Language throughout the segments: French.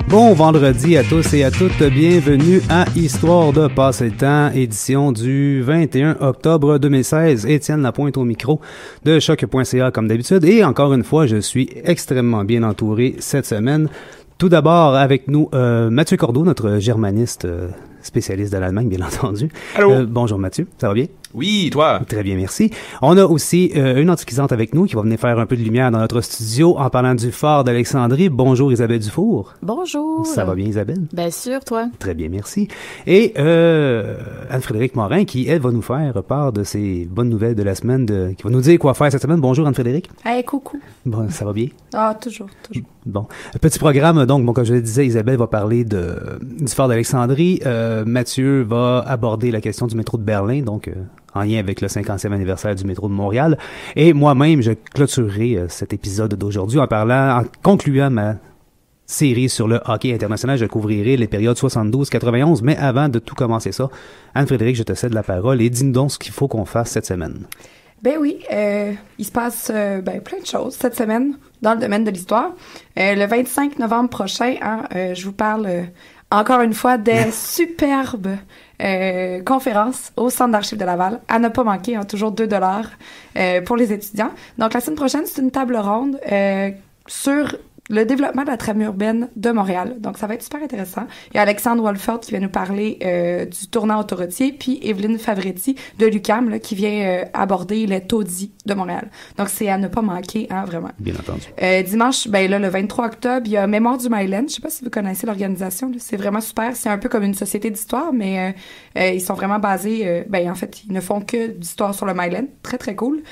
Bon vendredi à tous et à toutes, bienvenue à Histoire de passer le temps, édition du 21 octobre 2016. Étienne Lapointe au micro de choc.ca comme d'habitude et encore une fois, je suis extrêmement bien entouré cette semaine. Tout d'abord avec nous Mathieu Cordeau, notre germaniste spécialiste de l'Allemagne, bien entendu. Allô. Bonjour Mathieu, ça va bien? Oui, toi? Très bien, merci. On a aussi une antiquisante avec nous qui va venir faire un peu de lumière dans notre studio en parlant du fort d'Alexandrie. Bonjour Isabelle Dufour. Bonjour. Ça va bien Isabelle? Bien sûr, toi? Très bien, merci. Et Anne-Frédérique Morin qui, elle, va nous faire part de ses bonnes nouvelles de la semaine, qui va nous dire quoi faire cette semaine. Bonjour Anne-Frédérique. Hey, coucou. Bon, ça va bien? Ah, toujours. Bon, petit programme, donc, bon, comme je le disais, Isabelle va parler du fort d'Alexandrie. Mathieu va aborder la question du métro de Berlin, donc en lien avec le 50e anniversaire du métro de Montréal. Et moi-même, je clôturerai cet épisode d'aujourd'hui en concluant ma série sur le hockey international. Je couvrirai les périodes 72-91, mais avant de tout commencer ça, Anne-Frédérique, je te cède la parole et dis-nous donc ce qu'il faut qu'on fasse cette semaine. Ben oui, il se passe plein de choses cette semaine dans le domaine de l'histoire. Le 25 novembre prochain, je vous parle encore une fois des superbes conférences au Centre d'archives de Laval. À ne pas manquer, toujours $2 pour les étudiants. Donc la semaine prochaine, c'est une table ronde sur le développement de la trame urbaine de Montréal. Donc, ça va être super intéressant. Il y a Alexandre Wolford qui vient nous parler du tournant autoroutier, puis Evelyne Favretti de l'UQAM là, qui vient aborder les taudis de Montréal. Donc, c'est à ne pas manquer, vraiment. Bien entendu. Dimanche, le 23 octobre, il y a Mémoire du Myland. Je sais pas si vous connaissez l'organisation. Là. C'est vraiment super. C'est un peu comme une société d'histoire, mais ils sont vraiment basés... en fait, ils ne font que d'histoire sur le Myland. Très, très cool.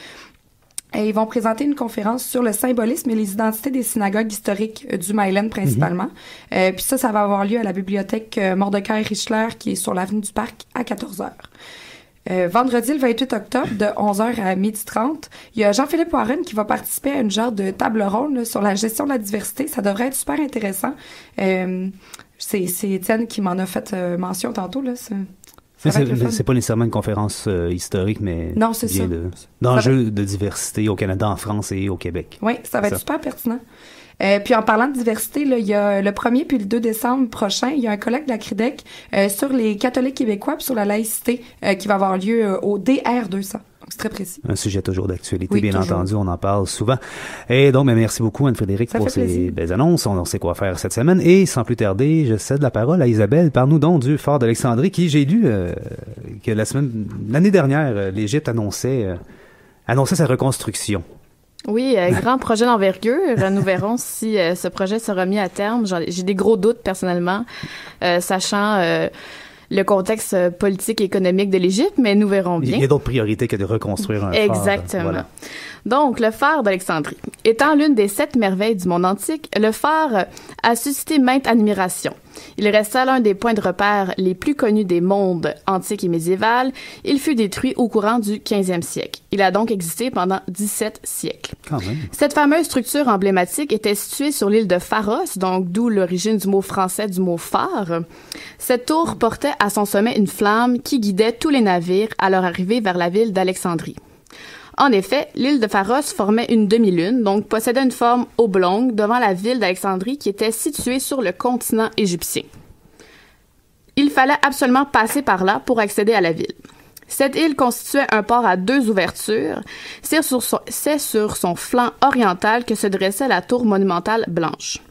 Et ils vont présenter une conférence sur le symbolisme et les identités des synagogues historiques du Myland principalement. Puis ça va avoir lieu à la bibliothèque Mordecai Richler qui est sur l'avenue du Parc à 14h. Vendredi, le 28 octobre, de 11h à 12h30, il y a Jean-Philippe Warren qui va participer à une genre de table ronde là, sur la gestion de la diversité. Ça devrait être super intéressant. C'est Étienne qui m'en a fait mention tantôt. Là. C'est pas nécessairement une conférence historique, mais non, c'est ça. D'enjeux de diversité au Canada, en France et au Québec. Oui, ça va être super pertinent. Puis en parlant de diversité, là, il y a le 1er puis le 2 décembre prochain, il y a un colloque de la CRIDEC sur les catholiques québécois puis sur la laïcité qui va avoir lieu au DR 200. Donc, c'est très précis. Un sujet toujours d'actualité, oui, bien toujours. entendu, on en parle souvent. Et donc, merci beaucoup Anne-Frédérique pour ces belles annonces. On sait quoi faire cette semaine. Et sans plus tarder, je cède la parole à Isabelle. Parle-nous donc du fort d'Alexandrie qui, j'ai lu que l'année dernière, l'Égypte annonçait sa reconstruction. Oui, grand projet d'envergure. Nous verrons si ce projet sera mis à terme. J'ai des gros doutes personnellement, sachant le contexte politique et économique de l'Égypte, mais nous verrons bien. Il y a d'autres priorités que de reconstruire un phare. Exactement. Voilà. Donc, le phare d'Alexandrie. Étant l'une des 7 merveilles du monde antique, le phare a suscité maintes admirations. Il resta l'un des points de repère les plus connus des mondes antiques et médiévals. Il fut détruit au courant du 15e siècle. Il a donc existé pendant 17 siècles. Quand même. Cette fameuse structure emblématique était située sur l'île de Pharos, donc d'où l'origine du mot français du mot phare. Cette tour portait à son sommet une flamme qui guidait tous les navires à leur arrivée vers la ville d'Alexandrie. En effet, l'île de Pharos formait une demi-lune, donc possédait une forme oblongue devant la ville d'Alexandrie qui était située sur le continent égyptien. Il fallait absolument passer par là pour accéder à la ville. Cette île constituait un port à 2 ouvertures. C'est sur son flanc oriental que se dressait la tour monumentale blanche.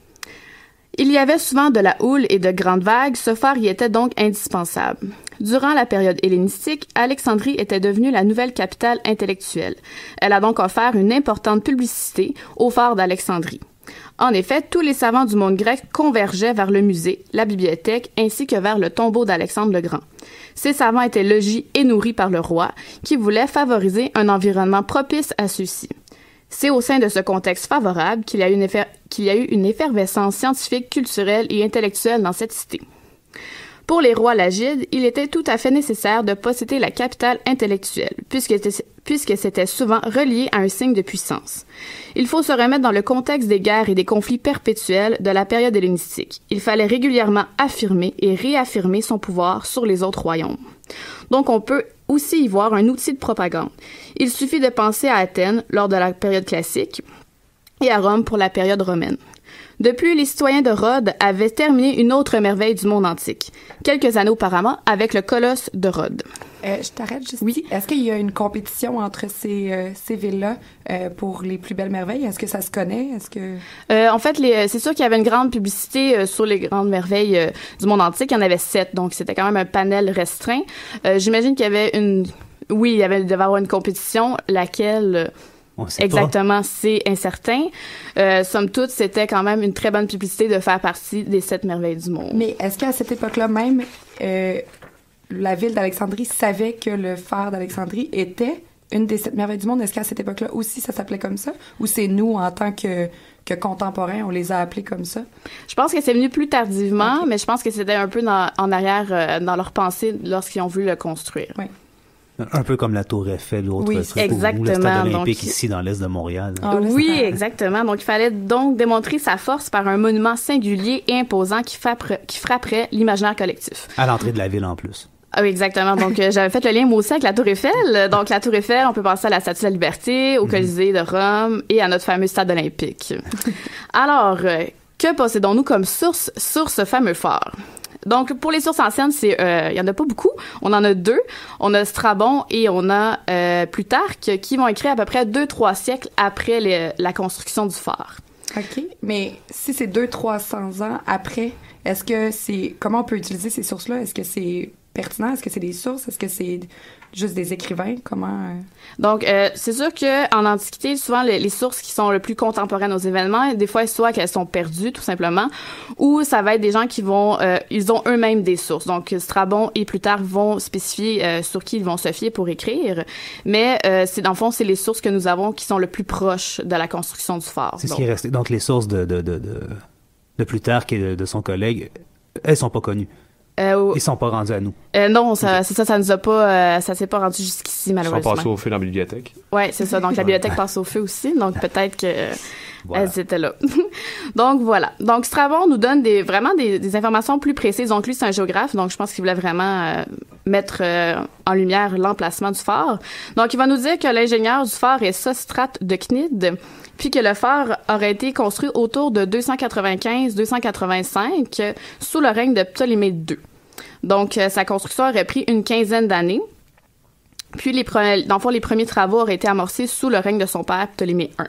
Il y avait souvent de la houle et de grandes vagues, ce phare y était donc indispensable. Durant la période hellénistique, Alexandrie était devenue la nouvelle capitale intellectuelle. Elle a donc offert une importante publicité au phare d'Alexandrie. En effet, tous les savants du monde grec convergeaient vers le musée, la bibliothèque, ainsi que vers le tombeau d'Alexandre le Grand. Ces savants étaient logis et nourris par le roi, qui voulait favoriser un environnement propice à ceux-ci. C'est au sein de ce contexte favorable qu'il y a eu une effervescence scientifique, culturelle et intellectuelle dans cette cité. Pour les rois lagides, il était tout à fait nécessaire de posséder la capitale intellectuelle, puisque c'était souvent relié à un signe de puissance. Il faut se remettre dans le contexte des guerres et des conflits perpétuels de la période hellénistique. Il fallait régulièrement affirmer et réaffirmer son pouvoir sur les autres royaumes. Donc on peut aussi y voir un outil de propagande. Il suffit de penser à Athènes lors de la période classique. et à Rome pour la période romaine. De plus, les citoyens de Rhodes avaient terminé une autre merveille du monde antique, quelques années auparavant avec le colosse de Rhodes. Je t'arrête juste. Oui. Est-ce qu'il y a une compétition entre ces villes-là pour les plus belles merveilles? Est-ce que ça se connaît? Est-ce que... En fait, c'est sûr qu'il y avait une grande publicité sur les grandes merveilles du monde antique. Il y en avait 7, donc c'était quand même un panel restreint. J'imagine qu'il y avait il devait avoir une compétition, laquelle... On sait exactement, c'est incertain. Somme toute, c'était quand même une très bonne publicité de faire partie des 7 merveilles du monde. Mais est-ce qu'à cette époque-là même, la ville d'Alexandrie savait que le phare d'Alexandrie était une des 7 merveilles du monde? Est-ce qu'à cette époque-là aussi, ça s'appelait comme ça? Ou c'est nous, en tant que contemporains, on les a appelés comme ça? Je pense que c'est venu plus tardivement, Okay. mais je pense que c'était un peu en arrière dans leur pensée lorsqu'ils ont voulu le construire. Oui. Un peu comme la Tour Eiffel ou autre Oui, truc, exactement. ou le stade olympique Donc, ici dans l'est de Montréal. Ah, là, Oui, c'est- exactement. Donc, il fallait donc démontrer sa force par un monument singulier et imposant qui frapperait l'imaginaire collectif. À l'entrée de la ville en plus. Ah oui, exactement. Donc, j'avais fait le lien, moi aussi, avec la Tour Eiffel. Donc, la Tour Eiffel, on peut penser à la Statue de la Liberté, au Colisée de Rome et à notre fameux stade olympique. Alors, que possédons-nous comme source sur ce fameux phare? Donc, pour les sources anciennes, il y en a pas beaucoup. On en a 2. On a Strabon et on a Plutarque qui vont écrire à peu près 2-3 siècles après la construction du phare. OK. Mais si c'est 200-300 ans après, est-ce que c'est... Comment on peut utiliser ces sources-là? Est-ce que c'est pertinent? Est-ce que c'est des sources? Est-ce que c'est juste des écrivains? Comment... Donc, c'est sûr que en Antiquité, souvent, les sources qui sont le plus contemporaines aux événements, des fois, soit qu'elles sont perdues, tout simplement, ou ça va être des gens qui vont... ils ont eux-mêmes des sources. Donc, Strabon et Plutarque vont spécifier sur qui ils vont se fier pour écrire. Mais, dans le fond, c'est les sources que nous avons qui sont le plus proches de la construction du phare. C'est ce qui est resté. Donc, les sources de Plutarque et de son collègue, elles sont pas connues. Ils sont pas rendus à nous. Non, c'est ça, ça nous a pas, ça s'est pas rendu jusqu'ici, Ils sont malheureusement. passés au feu dans la bibliothèque. Ouais, c'est ça. Donc, la bibliothèque passe au feu aussi. Donc, peut-être que Voilà. elles étaient là. Donc, voilà. Donc, Strabon nous donne vraiment des informations plus précises. Donc, lui, c'est un géographe. Donc, je pense qu'il voulait vraiment mettre en lumière l'emplacement du phare. Donc, il va nous dire que l'ingénieur du phare est Sostrate de Cnide, puis que le phare aurait été construit autour de 295-285 sous le règne de Ptolémée II. Donc, sa construction aurait pris une quinzaine d'années. Puis, dans le fond, les premiers travaux auraient été amorcés sous le règne de son père, Ptolémée I.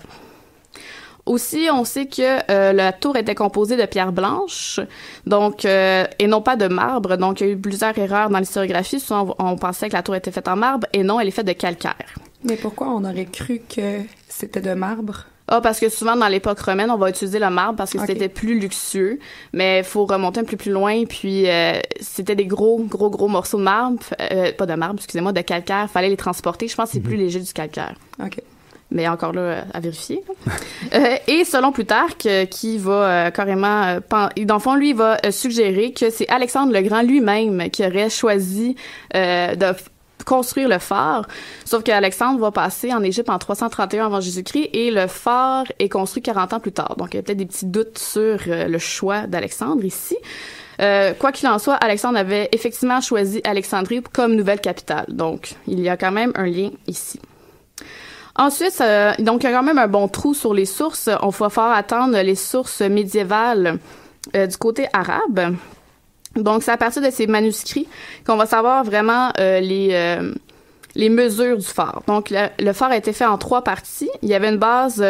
Aussi, on sait que la tour était composée de pierre blanche, donc et non pas de marbre. Donc, il y a eu plusieurs erreurs dans l'historiographie. Souvent, on pensait que la tour était faite en marbre, et non, elle est faite de calcaire. Mais pourquoi on aurait cru que c'était de marbre? Ah, parce que souvent, dans l'époque romaine, on va utiliser le marbre parce que Ok. c'était plus luxueux. Mais il faut remonter un peu plus loin. Puis, c'était des gros morceaux de marbre. Pas de marbre, excusez-moi, de calcaire. Fallait les transporter. Je pense que c'est plus léger du calcaire. OK. Mais encore là, à vérifier. Et selon Plutarque, qui va carrément... dans le fond, lui, il va suggérer que c'est Alexandre le Grand lui-même qui aurait choisi de construire le phare. Sauf qu'Alexandre va passer en Égypte en 331 avant Jésus-Christ et le phare est construit 40 ans plus tard. Donc, il y a peut-être des petits doutes sur le choix d'Alexandre ici. Quoi qu'il en soit, Alexandre avait effectivement choisi Alexandrie comme nouvelle capitale. Donc, il y a quand même un lien ici. Ensuite, donc, il y a quand même un bon trou sur les sources. On va falloir attendre les sources médiévales du côté arabe. Donc, c'est à partir de ces manuscrits qu'on va savoir vraiment les mesures du phare. Donc, le phare a été fait en 3 parties. Il y avait une base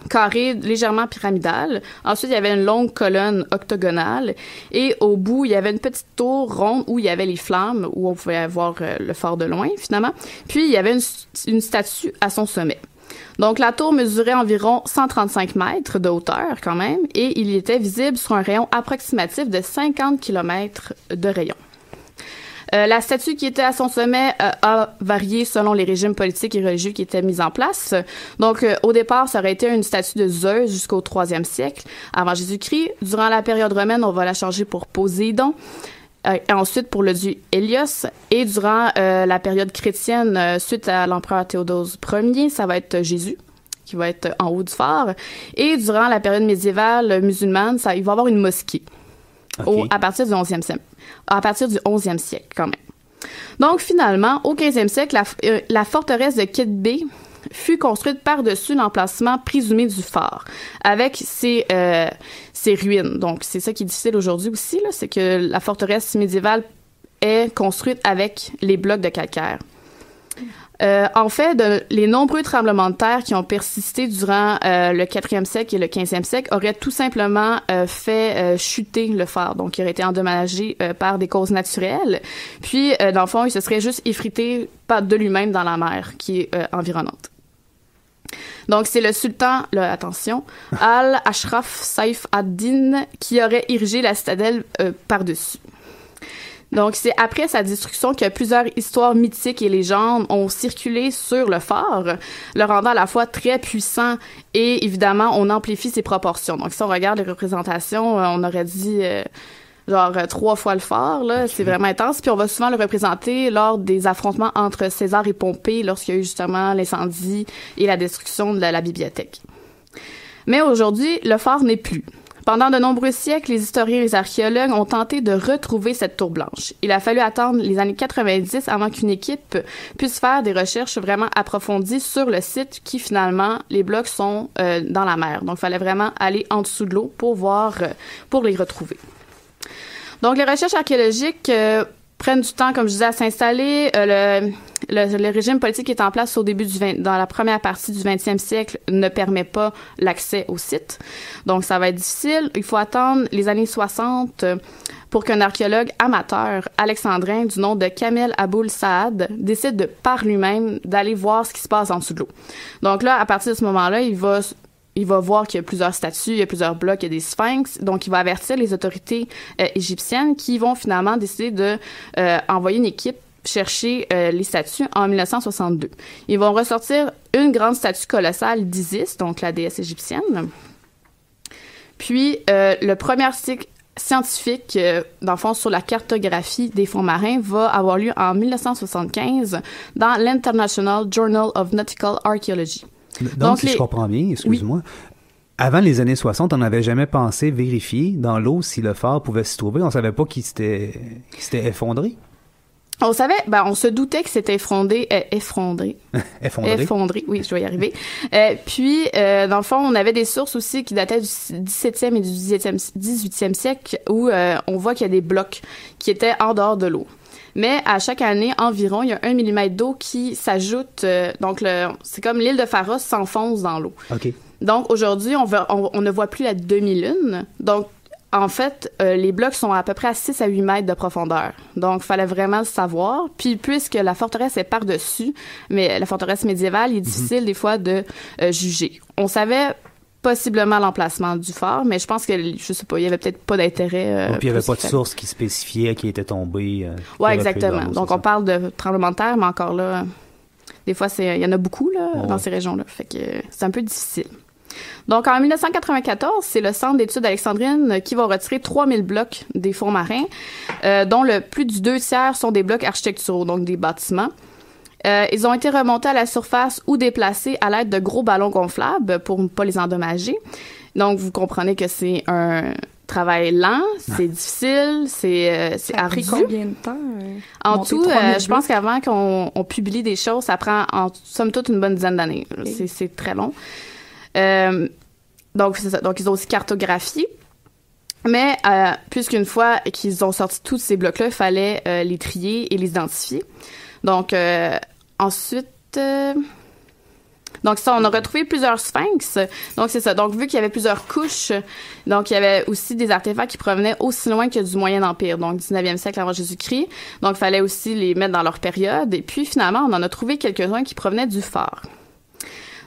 carrée légèrement pyramidale. Ensuite, il y avait une longue colonne octogonale. Et au bout, il y avait une petite tour ronde où il y avait les flammes, où on pouvait voir le phare de loin, finalement. Puis, il y avait une statue à son sommet. Donc, la tour mesurait environ 135 mètres de hauteur, quand même, et il était visible sur un rayon approximatif de 50 km de rayon. La statue qui était à son sommet a varié selon les régimes politiques et religieux qui étaient mis en place. Donc, au départ, ça aurait été une statue de Zeus jusqu'au 3e siècle avant Jésus-Christ. Durant la période romaine, on va la changer pour Poséidon. Ensuite, pour le dieu Hélios. Et durant la période chrétienne, suite à l'empereur Théodose Ier, ça va être Jésus qui va être en haut du phare. Et durant la période médiévale musulmane, il va y avoir une mosquée. Okay. À partir du 11e siècle. À partir du 11e siècle, quand même. Donc, finalement, au 15e siècle, la forteresse de Quétbé fut construite par-dessus l'emplacement présumé du phare, avec ses ruines. Donc, c'est ça qui est difficile aujourd'hui aussi, là, c'est que la forteresse médiévale est construite avec les blocs de calcaire. En fait, les nombreux tremblements de terre qui ont persisté durant le 4e siècle et le 15e siècle auraient tout simplement fait chuter le phare. Donc, il aurait été endommagé par des causes naturelles. Puis, dans le fond, il se serait juste effrité de lui-même dans la mer qui est environnante. Donc, c'est le sultan, là, attention, Al-Ashraf Saif ad-Din qui aurait érigé la citadelle par-dessus. Donc, c'est après sa destruction que plusieurs histoires mythiques et légendes ont circulé sur le phare, le rendant à la fois très puissant et, évidemment, on amplifie ses proportions. Donc, si on regarde les représentations, on aurait dit genre 3 fois le phare, là. Okay. C'est vraiment intense. Puis on va souvent le représenter lors des affrontements entre César et Pompée, lorsqu'il y a eu justement l'incendie et la destruction de la bibliothèque. Mais aujourd'hui, le phare n'est plus. Pendant de nombreux siècles, les historiens et les archéologues ont tenté de retrouver cette tour blanche. Il a fallu attendre les années 90 avant qu'une équipe puisse faire des recherches vraiment approfondies sur le site qui, finalement, les blocs sont dans la mer. Donc, il fallait vraiment aller en dessous de l'eau pour les retrouver. Donc, les recherches archéologiques prennent du temps, comme je disais, à s'installer. Le régime politique qui est en place dans la première partie du 20e siècle ne permet pas l'accès au site. Donc, ça va être difficile. Il faut attendre les années 60 pour qu'un archéologue amateur alexandrin du nom de Kamel Aboul Saad décide par lui-même d'aller voir ce qui se passe en dessous de l'eau. Donc là, à partir de ce moment-là, il va voir qu'il y a plusieurs statues, il y a plusieurs blocs, il y a des sphinx. Donc, il va avertir les autorités égyptiennes qui vont finalement décider de envoyer une équipe chercher les statues en 1962. Ils vont ressortir une grande statue colossale d'Isis, donc la déesse égyptienne. Puis, le premier article scientifique, dans le fond, sur la cartographie des fonds marins va avoir lieu en 1975 dans l'International Journal of Nautical Archaeology. Donc si je comprends bien, excuse-moi, oui. Avant les années 60, on n'avait jamais pensé vérifier dans l'eau si le phare pouvait s'y trouver. On savait pas qu'il s'était effondré. On savait, on se doutait que c'était effondré. Effondré, oui, je vais y arriver. Puis, dans le fond, on avait des sources aussi qui dataient du 17e et du 18e siècle où on voit qu'il y a des blocs qui étaient en dehors de l'eau. Mais à chaque année, environ, il y a 1 mm d'eau qui s'ajoute. Donc, c'est comme l'île de Pharos s'enfonce dans l'eau. OK. Donc, aujourd'hui, on ne voit plus la demi-lune. Donc, en fait, les blocs sont à peu près à 6 à 8 mètres de profondeur. Donc, il fallait vraiment le savoir. Puis, puisque la forteresse est par-dessus, mais la forteresse médiévale, il est difficile des fois de juger. On savait possiblement l'emplacement du phare, mais je pense que, je sais pas, il y avait peut-être pas d'intérêt. Puis il n'y avait pas de source qui spécifiait qui était tombé. Oui, exactement. Donc, on parle de tremblement de terre, mais encore là, des fois, il y en a beaucoup là, dans ces régions-là. Fait que c'est un peu difficile. Donc, en 1994, c'est le Centre d'études alexandrines qui va retirer 3000 blocs des fonds marins, dont plus du 2/3 sont des blocs architecturaux, donc des bâtiments. Ils ont été remontés à la surface ou déplacés à l'aide de gros ballons gonflables pour ne pas les endommager. Donc, vous comprenez que c'est un travail lent, c'est difficile, c'est ardu. Ça a pris combien de temps? En tout, je pense qu'avant qu'on publie des choses, ça prend en somme toute une bonne dizaine d'années. Okay. C'est très long. Donc, c'est ça. Donc, ils ont aussi cartographié. Mais, puisqu'une fois qu'ils ont sorti tous ces blocs-là, il fallait les trier et les identifier. Donc, ensuite... Donc, ça, on a retrouvé plusieurs sphinx. Donc, c'est ça. Donc, vu qu'il y avait plusieurs couches, donc, il y avait aussi des artefacts qui provenaient aussi loin que du Moyen Empire, donc 19e siècle avant Jésus-Christ. Donc, il fallait aussi les mettre dans leur période. Et puis, finalement, on en a trouvé quelques-uns qui provenaient du phare.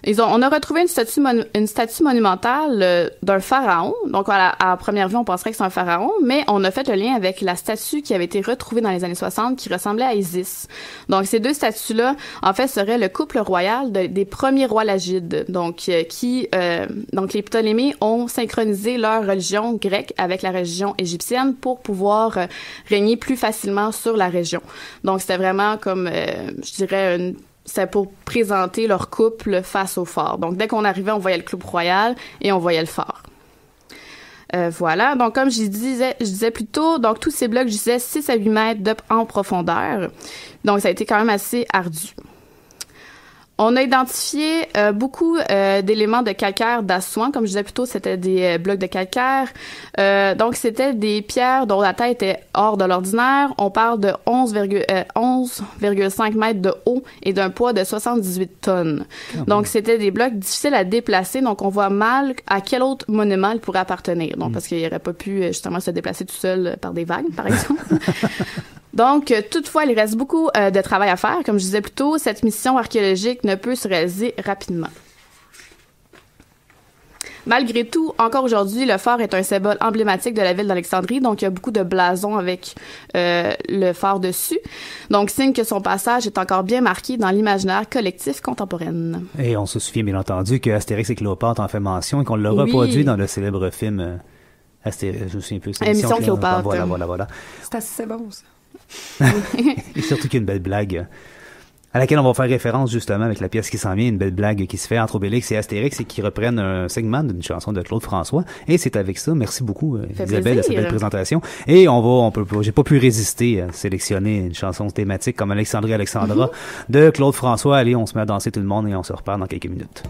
On a retrouvé une statue monumentale d'un pharaon. Donc, à première vue, on penserait que c'est un pharaon, mais on a fait le lien avec la statue qui avait été retrouvée dans les années 60 qui ressemblait à Isis. Donc, ces deux statues-là, en fait, seraient le couple royal des premiers rois lagides. Donc, donc les Ptolémées ont synchronisé leur religion grecque avec la religion égyptienne pour pouvoir régner plus facilement sur la région. Donc, c'était vraiment comme, je dirais, c'est pour présenter leur couple face au phare. Donc, dès qu'on arrivait, on voyait le couple royal et on voyait le phare. Voilà. Donc, comme je disais plus tôt, donc tous ces blocs, je disais 6 à 8 mètres en profondeur. Donc, ça a été quand même assez ardu. On a identifié beaucoup d'éléments de calcaire d'Assouan. Comme je disais plus tôt, c'était des blocs de calcaire. Donc, c'était des pierres dont la taille était hors de l'ordinaire. On parle de 11,5 mètres de haut et d'un poids de 78 tonnes. Donc, c'était des blocs difficiles à déplacer. Donc, on voit mal à quel autre monument il pourrait appartenir. Donc, parce qu'il n'aurait pas pu justement se déplacer tout seul par des vagues, par exemple. Donc, toutefois, il reste beaucoup de travail à faire. Comme je disais plus tôt, cette mission archéologique ne peut se réaliser rapidement. Malgré tout, encore aujourd'hui, le phare est un symbole emblématique de la ville d'Alexandrie. Donc, il y a beaucoup de blasons avec le phare dessus. Donc, signe que son passage est encore bien marqué dans l'imaginaire collectif contemporain. Et on se souvient, bien entendu, que Astérix et Cléopâtre en fait mention et qu'on l'a reproduit dans le célèbre film Astérix, je me souviens plus. Émission Cléopâtre. Voilà. C'est assez bon, ça. Et surtout qu'il y a une belle blague à laquelle on va faire référence justement avec la pièce qui s'en vient, une belle blague qui se fait entre Obélix et Astérix et qui reprennent un segment d'une chanson de Claude François. Et c'est avec ça. Merci beaucoup Isabelle de cette belle présentation. Et j'ai pas pu résister à sélectionner une chanson thématique comme Alexandra de Claude François. Allez, on se met à danser tout le monde et on se repart dans quelques minutes.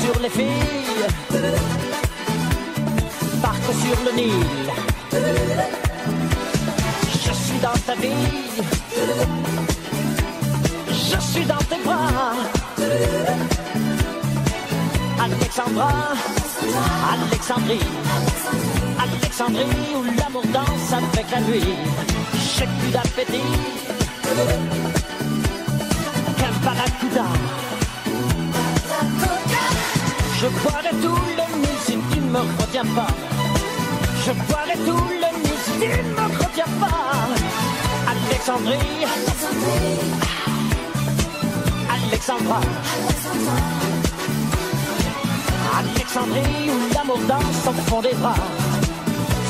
Sur les filles, partent sur le Nil. Je suis dans ta vie, je suis dans tes bras. Alexandra, Alexandrie où l'amour danse avec la nuit. J'ai plus d'appétit qu'un barracuda. Je boirai tout le Nil si tu ne me retiens pas. Je boirai tout le Nil si tu ne me retiens pas. Alexandrie, Alexandra, Alexandrie où l'amour danse au fond des bras.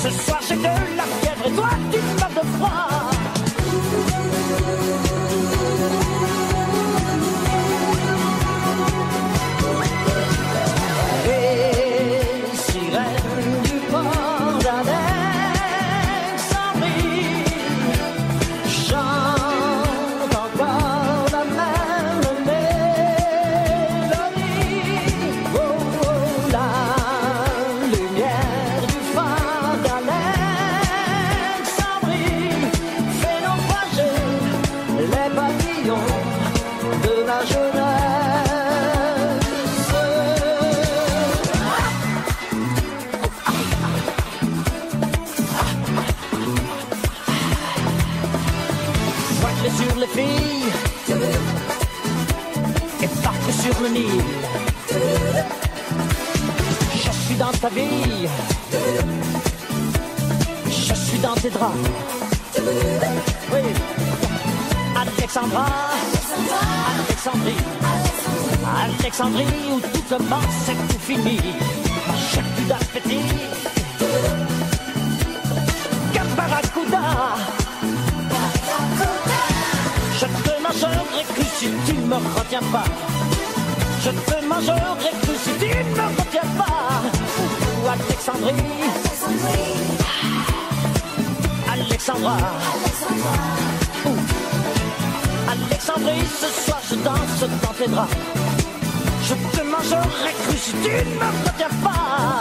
Ce soir j'ai de la fièvre et toi tu meurs de froid. Sur les filles et partent sur le Nil. Je suis dans ta vie, je suis dans tes draps. Oui, Alexandra, Alexandrie où tout commence et tout finit. J'ai plus d'appétit qu'un barracuda. Je te mangerai cru si tu ne me retiens pas. Je te mangerai cru si tu ne me retiens pas. Alexandrie, Alexandra, Alexandrie, ce soir je danse dans tes draps. Je te mangerai cru si tu ne me retiens pas.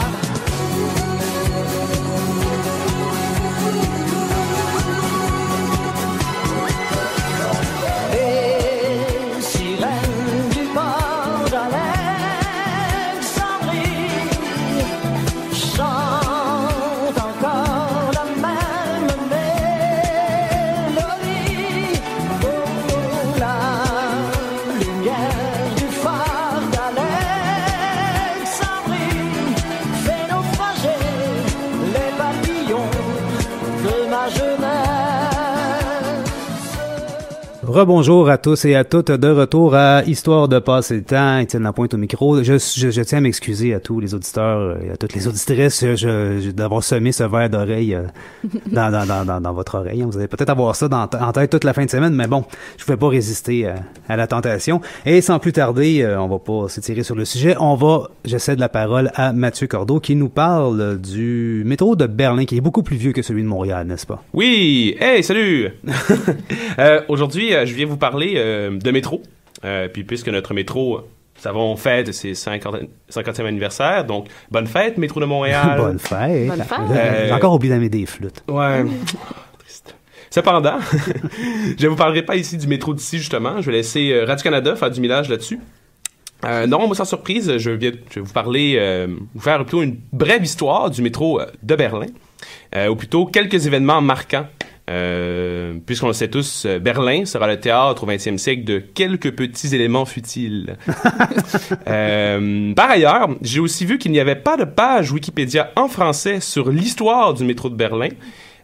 Fais Rebonjour à tous et à toutes, de retour à Histoire de passer le temps. Étienne Lapointe au micro. Je tiens à m'excuser à tous les auditeurs et à toutes les auditrices d'avoir semé ce verre d'oreille dans votre oreille. Vous allez peut-être avoir ça en tête toute la fin de semaine, mais bon, je ne pouvais pas résister à la tentation. Et sans plus tarder, on va pas s'étirer sur le sujet. Je cède la parole à Mathieu Cordeau qui nous parle du métro de Berlin, qui est beaucoup plus vieux que celui de Montréal, n'est-ce pas? Oui! Hey, salut! Aujourd'hui, je viens vous parler de métro. Puis puisque notre métro, nous savons, fête ses 50e anniversaire, donc bonne fête, métro de Montréal! Bonne fête! Bonne fête! J'ai encore oublié d'amener des flûtes. Ouais. Triste. Cependant, je ne vous parlerai pas ici du métro d'ici, justement. Je vais laisser Radio-Canada faire du millage là-dessus. Non, moi, sans surprise, je vais vous parler, vous faire plutôt une brève histoire du métro de Berlin, ou plutôt quelques événements marquants. Puisqu'on le sait tous, Berlin sera le théâtre au 20e siècle de quelques petits éléments futiles. Par ailleurs, j'ai aussi vu qu'il n'y avait pas de page Wikipédia en français sur l'histoire du métro de Berlin.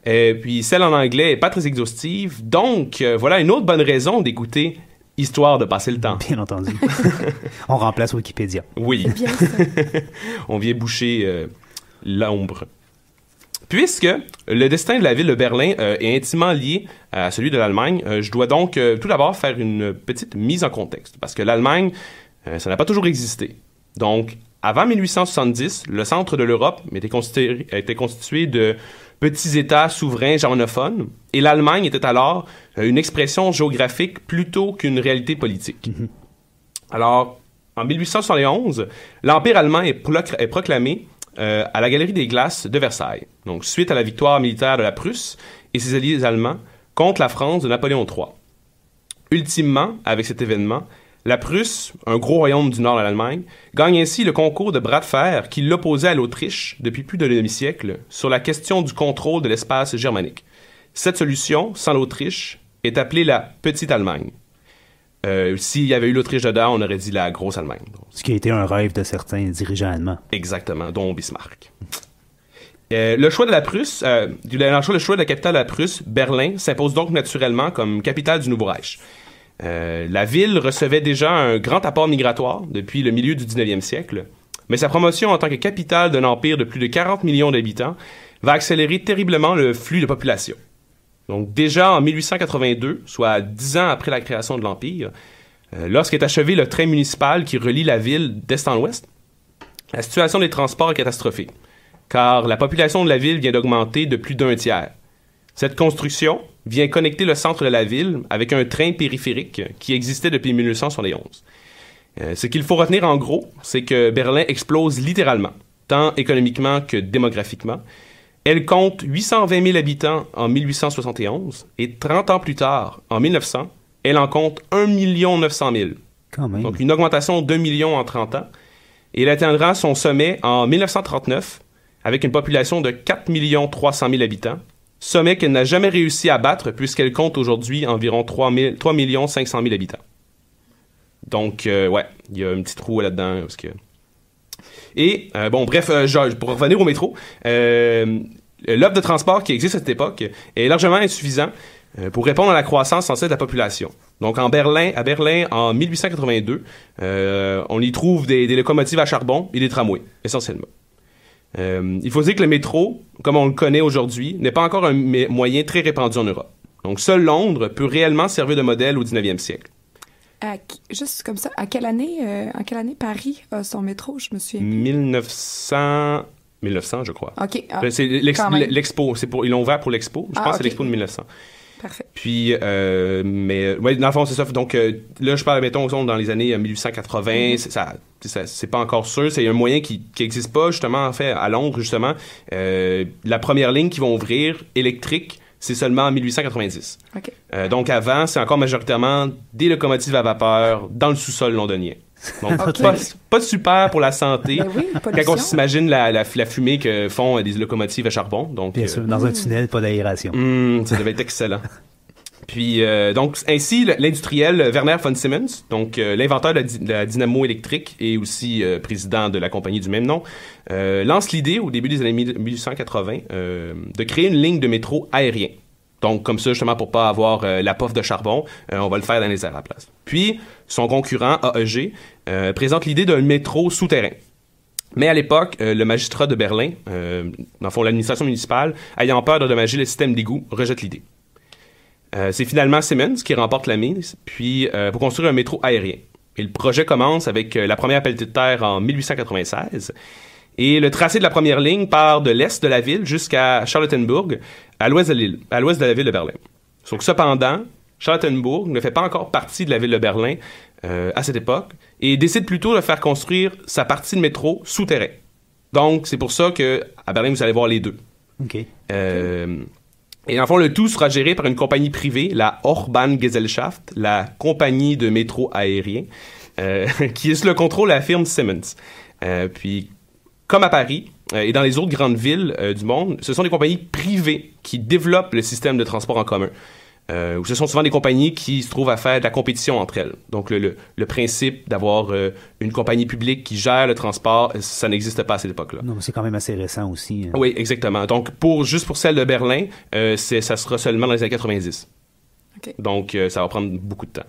Puis celle en anglais est pas très exhaustive. Donc, voilà une autre bonne raison d'écouter Histoire de passer le temps. Bien entendu. On remplace Wikipédia. Oui. Bien ça. On vient boucher l'ombre. Puisque le destin de la ville de Berlin est intimement lié à celui de l'Allemagne, je dois donc tout d'abord faire une petite mise en contexte, parce que l'Allemagne, ça n'a pas toujours existé. Donc, avant 1870, le centre de l'Europe était constitué de petits États souverains germanophones, et l'Allemagne était alors une expression géographique plutôt qu'une réalité politique. Mm-hmm. Alors, en 1871, l'Empire allemand est proclamé à la Galerie des Glaces de Versailles, donc suite à la victoire militaire de la Prusse et ses alliés allemands contre la France de Napoléon III. Ultimement, avec cet événement, la Prusse, un gros royaume du nord de l'Allemagne, gagne ainsi le concours de bras de fer qui l'opposait à l'Autriche depuis plus d'un demi-siècle sur la question du contrôle de l'espace germanique. Cette solution, sans l'Autriche, est appelée la Petite Allemagne. S'il y avait eu l'Autriche dedans, on aurait dit la grosse Allemagne. Ce qui a été un rêve de certains dirigeants allemands. Exactement, dont Bismarck. Le choix de la Prusse, le choix de la capitale de la Prusse, Berlin, s'impose donc naturellement comme capitale du Nouveau Reich. La ville recevait déjà un grand apport migratoire depuis le milieu du 19e siècle, mais sa promotion en tant que capitale d'un empire de plus de 40 millions d'habitants va accélérer terriblement le flux de population. Donc déjà en 1882, soit 10 ans après la création de l'Empire, lorsqu'est achevé le train municipal qui relie la ville d'est en ouest, la situation des transports est catastrophique, car la population de la ville vient d'augmenter de plus d'un tiers. Cette construction vient connecter le centre de la ville avec un train périphérique qui existait depuis 1971. Ce qu'il faut retenir en gros, c'est que Berlin explose littéralement, tant économiquement que démographiquement. Elle compte 820 000 habitants en 1871 et 30 ans plus tard, en 1900, elle en compte 1 900 000. Quand même. Donc une augmentation d'1 million en 30 ans. Et elle atteindra son sommet en 1939 avec une population de 4 300 000 habitants, sommet qu'elle n'a jamais réussi à battre puisqu'elle compte aujourd'hui environ 3 500 000 habitants. Donc, ouais, il y a un petit trou là-dedans. Parce que... Et, bon, bref, pour revenir au métro, l'offre de transport qui existe à cette époque est largement insuffisante pour répondre à la croissance sans cesse de la population. Donc, à Berlin, en 1882, on y trouve des locomotives à charbon et des tramways, essentiellement. Il faut dire que le métro, comme on le connaît aujourd'hui, n'est pas encore un moyen très répandu en Europe. Donc, seul Londres peut réellement servir de modèle au 19e siècle. Juste comme ça, en quelle année Paris a son métro? Je me souviens. 1900, je crois. OK. C'est l'expo. Ils l'ont ouvert pour l'expo. Je pense que c'est l'expo de 1900. Parfait. Puis, ouais, dans le fond, c'est ça. Donc, là, je parle, mettons, dans les années 1880, c'est pas encore sûr. C'est un moyen qui n'existe pas, justement, en fait, à Londres, justement. La première ligne qu'ils vont ouvrir, électrique, c'est seulement en 1890. Okay. Donc, avant, c'est encore majoritairement des locomotives à vapeur dans le sous-sol londonien. Donc, pas super pour la santé. Ben oui, quand on s'imagine la fumée que font des locomotives à charbon. Donc, bien sûr, dans un tunnel, pas d'aération. Ça devait être excellent. Puis, donc, ainsi, l'industriel Werner von Siemens, donc l'inventeur de la dynamo électrique et aussi président de la compagnie du même nom, lance l'idée, au début des années 1880, de créer une ligne de métro aérien. Donc, comme ça, justement, pour pas avoir la pof de charbon, on va le faire dans les airs à la place. Puis, son concurrent, AEG, présente l'idée d'un métro souterrain. Mais à l'époque, le magistrat de Berlin, dans le fond, l'administration municipale, ayant peur d'endommager le système d'égout, rejette l'idée. C'est finalement Siemens qui remporte la mise, puis pour construire un métro aérien. Et le projet commence avec la première pelletée de terre en 1896. Et le tracé de la première ligne part de l'est de la ville jusqu'à Charlottenburg, à l'ouest de la ville de Berlin. Sauf que cependant, Charlottenburg ne fait pas encore partie de la ville de Berlin à cette époque et décide plutôt de faire construire sa partie de métro souterrain. Donc, c'est pour ça que à Berlin, vous allez voir les deux. OK. Et en fond, le tout sera géré par une compagnie privée, la Hochbahngesellschaft, la compagnie de métro aérien, qui est sous le contrôle de la firme Siemens. Puis, comme à Paris et dans les autres grandes villes du monde, ce sont des compagnies privées qui développent le système de transport en commun. Ce sont souvent des compagnies qui se trouvent à faire de la compétition entre elles. Donc, le principe d'avoir une compagnie publique qui gère le transport, ça n'existe pas à cette époque-là. Non, mais c'est quand même assez récent aussi. Oui, exactement. Donc, juste pour celle de Berlin, ça sera seulement dans les années 90. Okay. Donc, ça va prendre beaucoup de temps.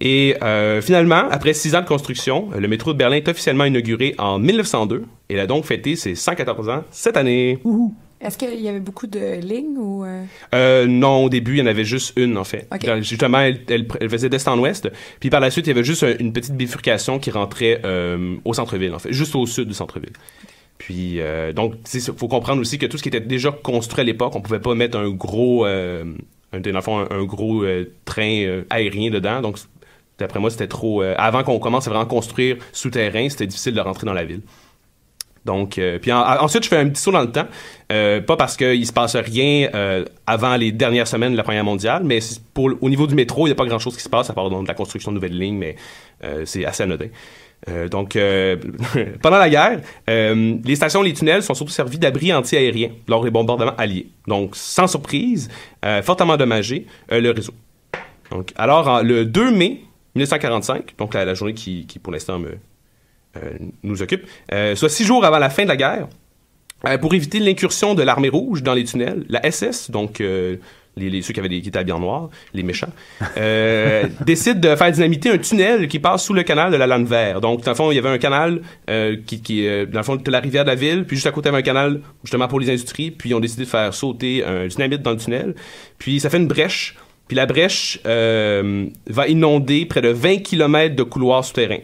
Et finalement, après 6 ans de construction, le métro de Berlin est officiellement inauguré en 1902. Et il a donc fêté ses 114 ans cette année. Ouhou. Est-ce qu'il y avait beaucoup de lignes ou... Non, au début, il y en avait juste une, en fait. Okay. Justement, elle faisait d'est en ouest. Puis par la suite, il y avait juste une petite bifurcation qui rentrait au centre-ville, en fait, juste au sud du centre-ville. Puis, donc, il faut comprendre aussi que tout ce qui était déjà construit à l'époque, on pouvait pas mettre un gros, dans le fond, un gros train aérien dedans. Donc, d'après moi, c'était trop... avant qu'on commence à vraiment construire souterrain, c'était difficile de rentrer dans la ville. Donc, puis ensuite, je fais un petit saut dans le temps. Pas parce qu'il se passe rien avant les dernières semaines de la Première mondiale, mais au niveau du métro, il n'y a pas grand-chose qui se passe à part donc, de la construction de nouvelles lignes, mais c'est assez anodin. Donc, pendant la guerre, les stations et les tunnels sont surtout servis d'abris anti-aériens lors des bombardements alliés. Donc, sans surprise, fortement endommagé le réseau. Donc, alors, le 2 mai 1945, donc la journée qui pour l'instant nous occupe, soit 6 jours avant la fin de la guerre, pour éviter l'incursion de l'armée rouge dans les tunnels, la SS, donc ceux qui étaient habillés en noir, les méchants, décide de faire dynamiter un tunnel qui passe sous le canal de la Landwehr. Donc, dans le fond, il y avait un canal qui dans le fond, de la rivière de la ville, puis juste à côté, il y avait un canal justement pour les industries, puis ils ont décidé de faire sauter un dynamite dans le tunnel, puis ça fait une brèche, puis la brèche va inonder près de 20 km de couloirs souterrains.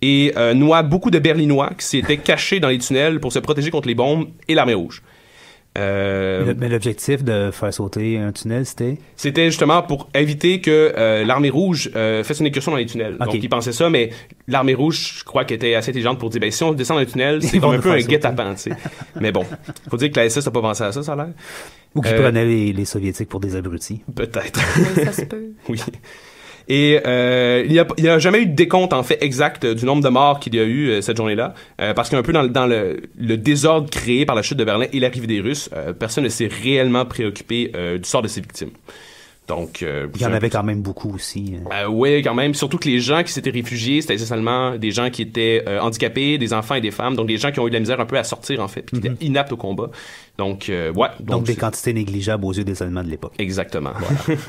Et noie beaucoup de Berlinois qui s'étaient cachés dans les tunnels pour se protéger contre les bombes et l'armée rouge. Mais l'objectif de faire sauter un tunnel, c'était? C'était justement pour éviter que l'armée rouge fasse une incursion dans les tunnels. Okay. Donc, ils pensaient ça, mais l'armée rouge, je crois qu'elle était assez intelligente pour dire, ben, si on descend dans les tunnels, c'est comme un peu un guet-apens, tu sais. Mais bon, faut dire que la SS n'a pas pensé à ça, ça a l'air. Ou qu'ils prenaient les Soviétiques pour des abrutis. Peut-être. Oui, ça se peut. Oui. Et il n'y a jamais eu de décompte en fait exact du nombre de morts qu'il y a eu cette journée-là, parce qu'un peu dans le désordre créé par la chute de Berlin et l'arrivée des Russes, personne ne s'est réellement préoccupé du sort de ses victimes. Donc, il y en avait quand même beaucoup aussi. Oui, quand même. Surtout que les gens qui s'étaient réfugiés, c'était essentiellement des gens qui étaient handicapés, des enfants et des femmes, donc des gens qui ont eu de la misère un peu à sortir en fait, puis qui étaient inaptes au combat. Donc, ouais. Donc des quantités négligeables aux yeux des Allemands de l'époque. Exactement. Voilà.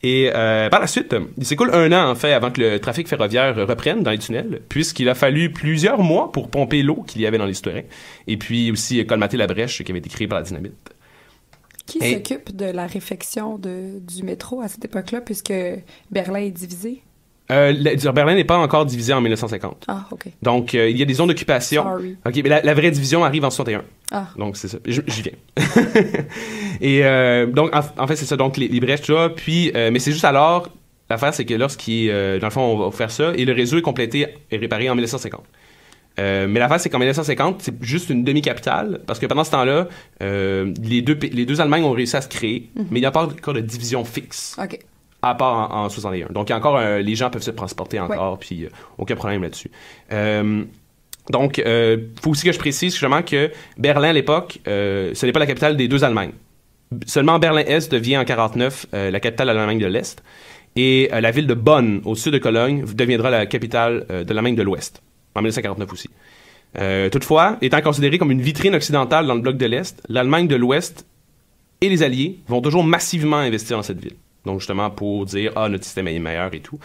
Et par la suite, il s'écoule 1 an en fait avant que le trafic ferroviaire reprenne dans les tunnels, puisqu'il a fallu plusieurs mois pour pomper l'eau qu'il y avait dans les souterrains, et puis aussi colmater la brèche qui avait été créée par la dynamite. Qui s'occupe de la réfection du métro à cette époque-là, puisque Berlin est divisé? Berlin n'est pas encore divisé en 1950. Ah, OK. Donc, il y a des zones d'occupation. Sorry. OK, mais la vraie division arrive en 61. Ah. Donc, c'est ça. J'y viens. Et donc, en fait, c'est ça. Donc, les brèches, tout ça. Puis, mais c'est juste alors, l'affaire, c'est que dans le fond, on va faire ça, et le réseau est complété et réparé en 1950. Mais l'affaire, c'est qu'en 1950, c'est juste une demi-capitale, parce que pendant ce temps-là, les deux Allemagnes ont réussi à se créer, mais il n'y a pas encore de division fixe. OK. À part en 61. Donc, il y a encore, les gens peuvent se transporter encore, puis aucun problème là-dessus. Donc, faut aussi que je précise justement que Berlin, à l'époque, ce n'est pas la capitale des deux Allemagnes. Seulement Berlin-Est devient en 49 la capitale de l'Allemagne de l'Est, et la ville de Bonn, au sud de Cologne, deviendra la capitale de l'Allemagne de l'Ouest, en 1949 aussi. Toutefois, étant considérée comme une vitrine occidentale dans le bloc de l'Est, l'Allemagne de l'Ouest et les Alliés vont toujours massivement investir dans cette ville. Donc, justement, pour dire « Ah, notre système est meilleur et tout. »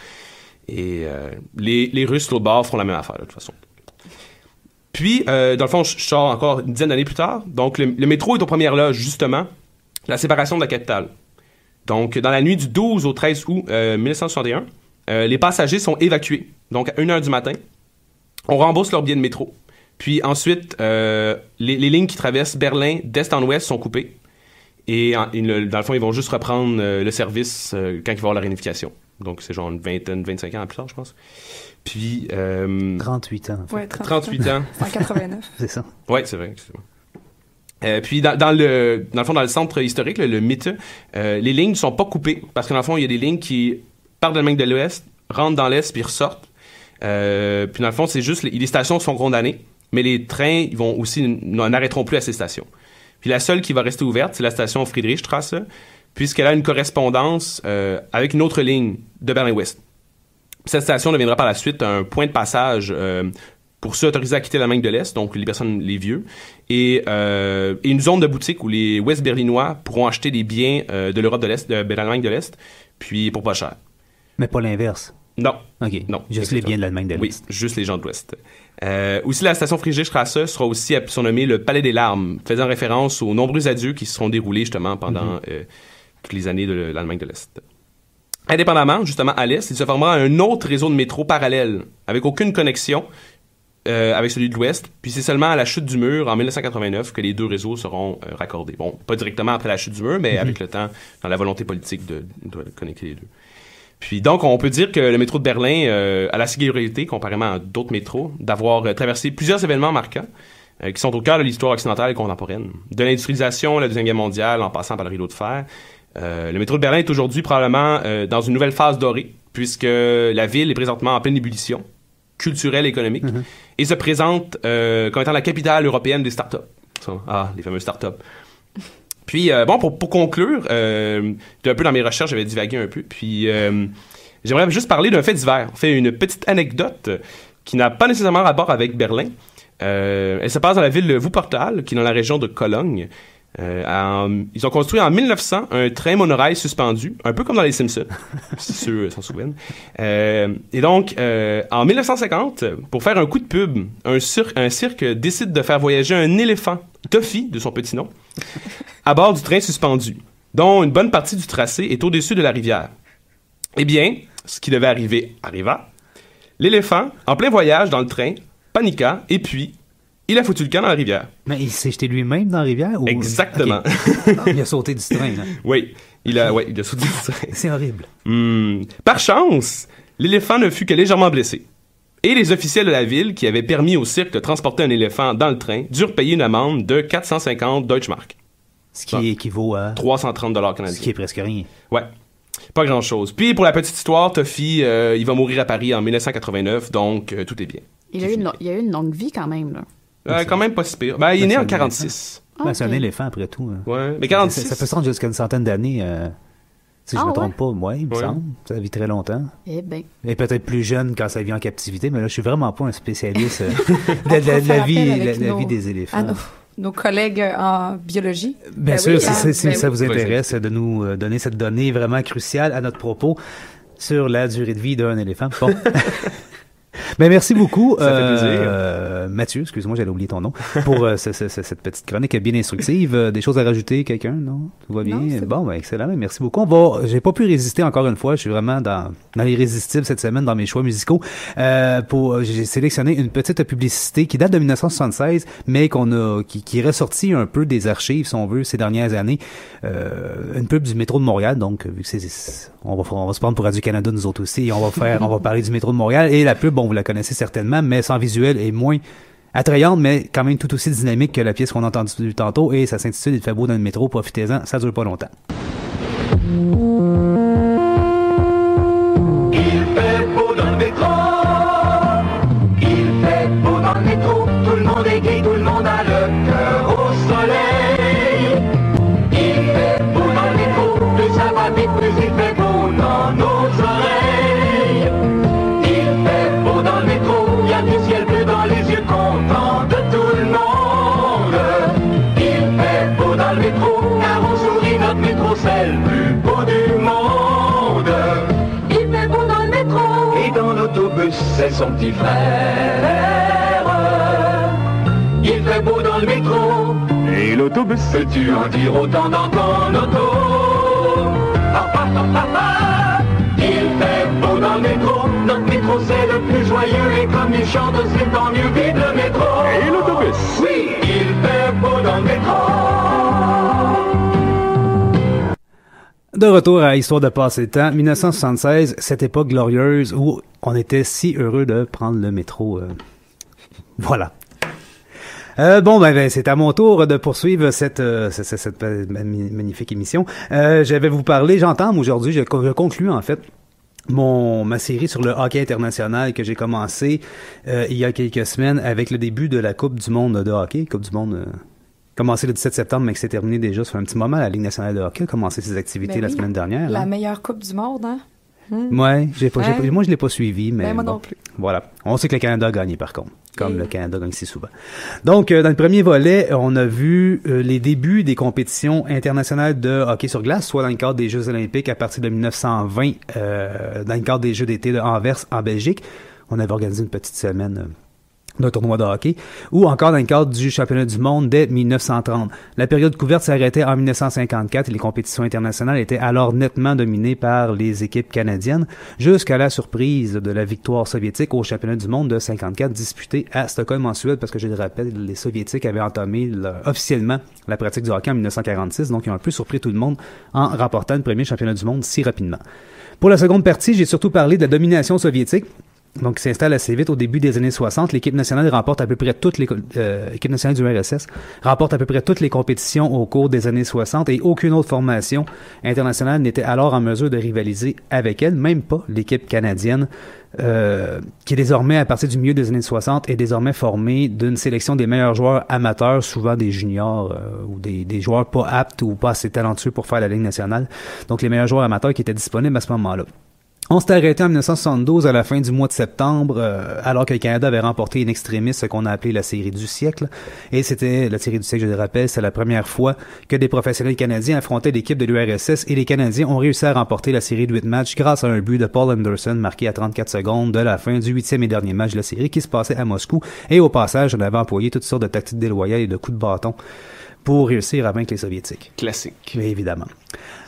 Et les Russes, l'autre bord, feront la même affaire, de toute façon. Puis, dans le fond, je sors encore une dizaine d'années plus tard. Donc, le métro est aux premières loges, justement, la séparation de la capitale. Donc, dans la nuit du 12 au 13 août 1961, les passagers sont évacués. Donc, à 1h du matin, on rembourse leur billet de métro. Puis ensuite, les lignes qui traversent Berlin d'est en ouest sont coupées. Et dans le fond, ils vont juste reprendre le service quand il va y avoir la réunification. Donc, c'est genre une vingtaine, 25 ans plus tard, je pense. Puis... 38 ans. En fait. Ouais, 38 ans. 189. C'est ça. Oui, c'est vrai. Puis, dans le fond, dans le centre historique, le Mitte, les lignes ne sont pas coupées. Parce que dans le fond, il y a des lignes qui partent de l'Allemagne de l'Ouest, rentrent dans l'Est, puis ressortent. Puis, dans le fond, c'est juste... Les stations sont condamnées. Mais les trains, ils vont aussi n'arrêteront plus à ces stations. Puis la seule qui va rester ouverte, c'est la station Friedrichstrasse, puisqu'elle a une correspondance avec une autre ligne de Berlin-Ouest. Cette station deviendra par la suite un point de passage pour ceux autorisés à quitter l'Allemagne de l'Est, donc les personnes, les vieux, et une zone de boutique où les Ouest-Berlinois pourront acheter des biens de l'Europe de l'Est, de l'Allemagne de l'Est, puis pour pas cher. Mais pas l'inverse. Non. OK. Non. Juste les biens de l'Allemagne de l'Est. Oui, juste les gens de l'Ouest. Aussi, la station Friedrichstrasse sera aussi surnommée le Palais des Larmes, faisant référence aux nombreux adieux qui se seront déroulés justement pendant toutes les années de l'Allemagne de l'Est. Indépendamment, justement, à l'Est, il se formera un autre réseau de métro parallèle, avec aucune connexion avec celui de l'Ouest, puis c'est seulement à la chute du mur, en 1989, que les deux réseaux seront raccordés. Bon, pas directement après la chute du mur, mais avec le temps, dans la volonté politique de connecter les deux. Puis donc, on peut dire que le métro de Berlin a la singularité, comparément à d'autres métros, d'avoir traversé plusieurs événements marquants qui sont au cœur de l'histoire occidentale et contemporaine. De l'industrialisation, la Deuxième Guerre mondiale, en passant par le rideau de fer. Le métro de Berlin est aujourd'hui probablement dans une nouvelle phase dorée, puisque la ville est présentement en pleine ébullition culturelle et économique, et se présente comme étant la capitale européenne des startups. Les fameux startups. Puis, pour conclure, un peu dans mes recherches, j'avais divagué un peu, puis j'aimerais juste parler d'un fait divers. On fait une petite anecdote qui n'a pas nécessairement rapport avec Berlin. Elle se passe dans la ville de Wuppertal, qui est dans la région de Cologne. Ils ont construit en 1900 un train monorail suspendu, un peu comme dans les Simpsons, si ceux s'en souviennent. Et donc, en 1950, pour faire un coup de pub, un cirque décide de faire voyager un éléphant, Toffee, de son petit nom, à bord du train suspendu, dont une bonne partie du tracé est au-dessus de la rivière. Eh bien, ce qui devait arriver arriva. L'éléphant, en plein voyage dans le train, paniqua, et puis, il a foutu le camp dans la rivière. Mais il s'est jeté lui-même dans la rivière? Ou... Exactement. Okay. Il a sauté du train, là. Oui, il a sauté du train. C'est horrible. Par chance, l'éléphant ne fut que légèrement blessé. Et les officiels de la ville, qui avaient permis au cirque de transporter un éléphant dans le train, durent payer une amende de 450 Deutschmark. Ce qui équivaut à... 330 $ canadiens. Ce qui est presque rien. Ouais. Pas grand-chose. Puis, pour la petite histoire, Toffee, il va mourir à Paris en 1989, donc tout est bien. Il a eu une longue vie quand même, là. Quand même pas si pire. Il est né en 46. C'est un éléphant, après tout. Ouais, mais 46... Ça peut se rendre jusqu'à une centaine d'années... Si je me trompe pas, il me semble. Ça vit très longtemps. Eh bien. Et peut-être plus jeune quand ça vit en captivité, mais là, je suis vraiment pas un spécialiste de la vie des éléphants. Nos collègues en biologie. Bien sûr, si ça vous intéresse de nous donner cette donnée vraiment cruciale à notre propos sur la durée de vie d'un éléphant. Bon. Ben, merci beaucoup, ça fait plaisir. Mathieu, excuse-moi, j'allais oublier ton nom, pour cette petite chronique bien instructive. Des choses à rajouter, quelqu'un, non? Tout va bien? Bon, excellent, merci beaucoup. J'ai pas pu résister encore une fois, je suis vraiment dans l'irrésistible cette semaine dans mes choix musicaux. J'ai sélectionné une petite publicité qui date de 1976, mais qui est ressortie un peu des archives, si on veut, ces dernières années. Une pub du métro de Montréal, donc, vu que on va se prendre pour Radio-Canada, nous autres aussi, et on va parler du métro de Montréal, et la pub, vous la connaissez certainement, mais sans visuel et moins attrayante, mais quand même tout aussi dynamique que la pièce qu'on a entendue tantôt, et ça s'intitule « Il fait beau dans le métro », profitez-en, ça dure pas longtemps. Il fait beau dans le métro, il fait beau dans le métro, tout le monde est gai, tout le monde a le cœur au soleil. Il fait beau dans le métro, plus ça va vite, plus il fait beau dans nos oreilles. Il fait beau dans le métro, il y a du ciel bleu dans les yeux contents de tout le monde. Il fait beau dans le métro, car on sourit dans l'autobus, c'est son petit frère. Il fait beau dans le métro, et l'autobus, peux-tu en dire autant dans ton auto? Ah, ah, ah, ah, ah. Il fait beau dans le métro, notre métro c'est le plus joyeux, et comme il chante aussi tant mieux vide le métro. Et l'autobus, oui, il fait beau dans le métro. De retour à Histoire de passer le temps, 1976, cette époque glorieuse où on était si heureux de prendre le métro. Voilà. C'est à mon tour de poursuivre cette magnifique émission. Je vais vous parler, j'entame aujourd'hui, je conclue en fait ma série sur le hockey international que j'ai commencé il y a quelques semaines avec le début de la Coupe du monde de hockey, Coupe du monde commencé le 17 septembre, mais qui s'est terminé déjà sur un petit moment. La Ligue nationale de hockey a commencé ses activités la semaine dernière. La meilleure coupe du monde, hein? Ouais, moi je l'ai pas suivi, mais moi non plus. Voilà. On sait que le Canada a gagné par contre, comme le Canada gagne si souvent. Donc, dans le premier volet, on a vu les débuts des compétitions internationales de hockey sur glace, soit dans le cadre des Jeux olympiques à partir de 1920, dans le cadre des Jeux d'été de Anvers en Belgique. On avait organisé une petite semaine d'un tournoi de hockey, ou encore dans le cadre du championnat du monde dès 1930. La période couverte s'arrêtait en 1954 et les compétitions internationales étaient alors nettement dominées par les équipes canadiennes, jusqu'à la surprise de la victoire soviétique au championnat du monde de 54 disputé à Stockholm en Suède, parce que je le rappelle, les soviétiques avaient entamé officiellement la pratique du hockey en 1946, donc ils ont un peu surpris tout le monde en remportant le premier championnat du monde si rapidement. Pour la seconde partie, j'ai surtout parlé de la domination soviétique, donc, qui s'installe assez vite au début des années 60. L'équipe nationale remporte à peu près toutes les équipe nationale du RSS remporte à peu près toutes les compétitions au cours des années 60 et aucune autre formation internationale n'était alors en mesure de rivaliser avec elle, même pas l'équipe canadienne, qui est désormais, à partir du milieu des années 60, est désormais formée d'une sélection des meilleurs joueurs amateurs, souvent des juniors ou des joueurs pas aptes ou pas assez talentueux pour faire la Ligue nationale. Donc, les meilleurs joueurs amateurs qui étaient disponibles à ce moment-là. On s'est arrêté en 1972 à la fin du mois de septembre, alors que le Canada avait remporté in extremis ce qu'on a appelé la série du siècle. Et c'était la série du siècle, je le rappelle, c'est la première fois que des professionnels canadiens affrontaient l'équipe de l'URSS et les Canadiens ont réussi à remporter la série de 8 matchs grâce à un but de Paul Anderson marqué à 34 secondes de la fin du 8e et dernier match de la série qui se passait à Moscou. Et au passage, on avait employé toutes sortes de tactiques déloyales et de coups de bâton pour réussir à vaincre les Soviétiques. Classique. Mais évidemment.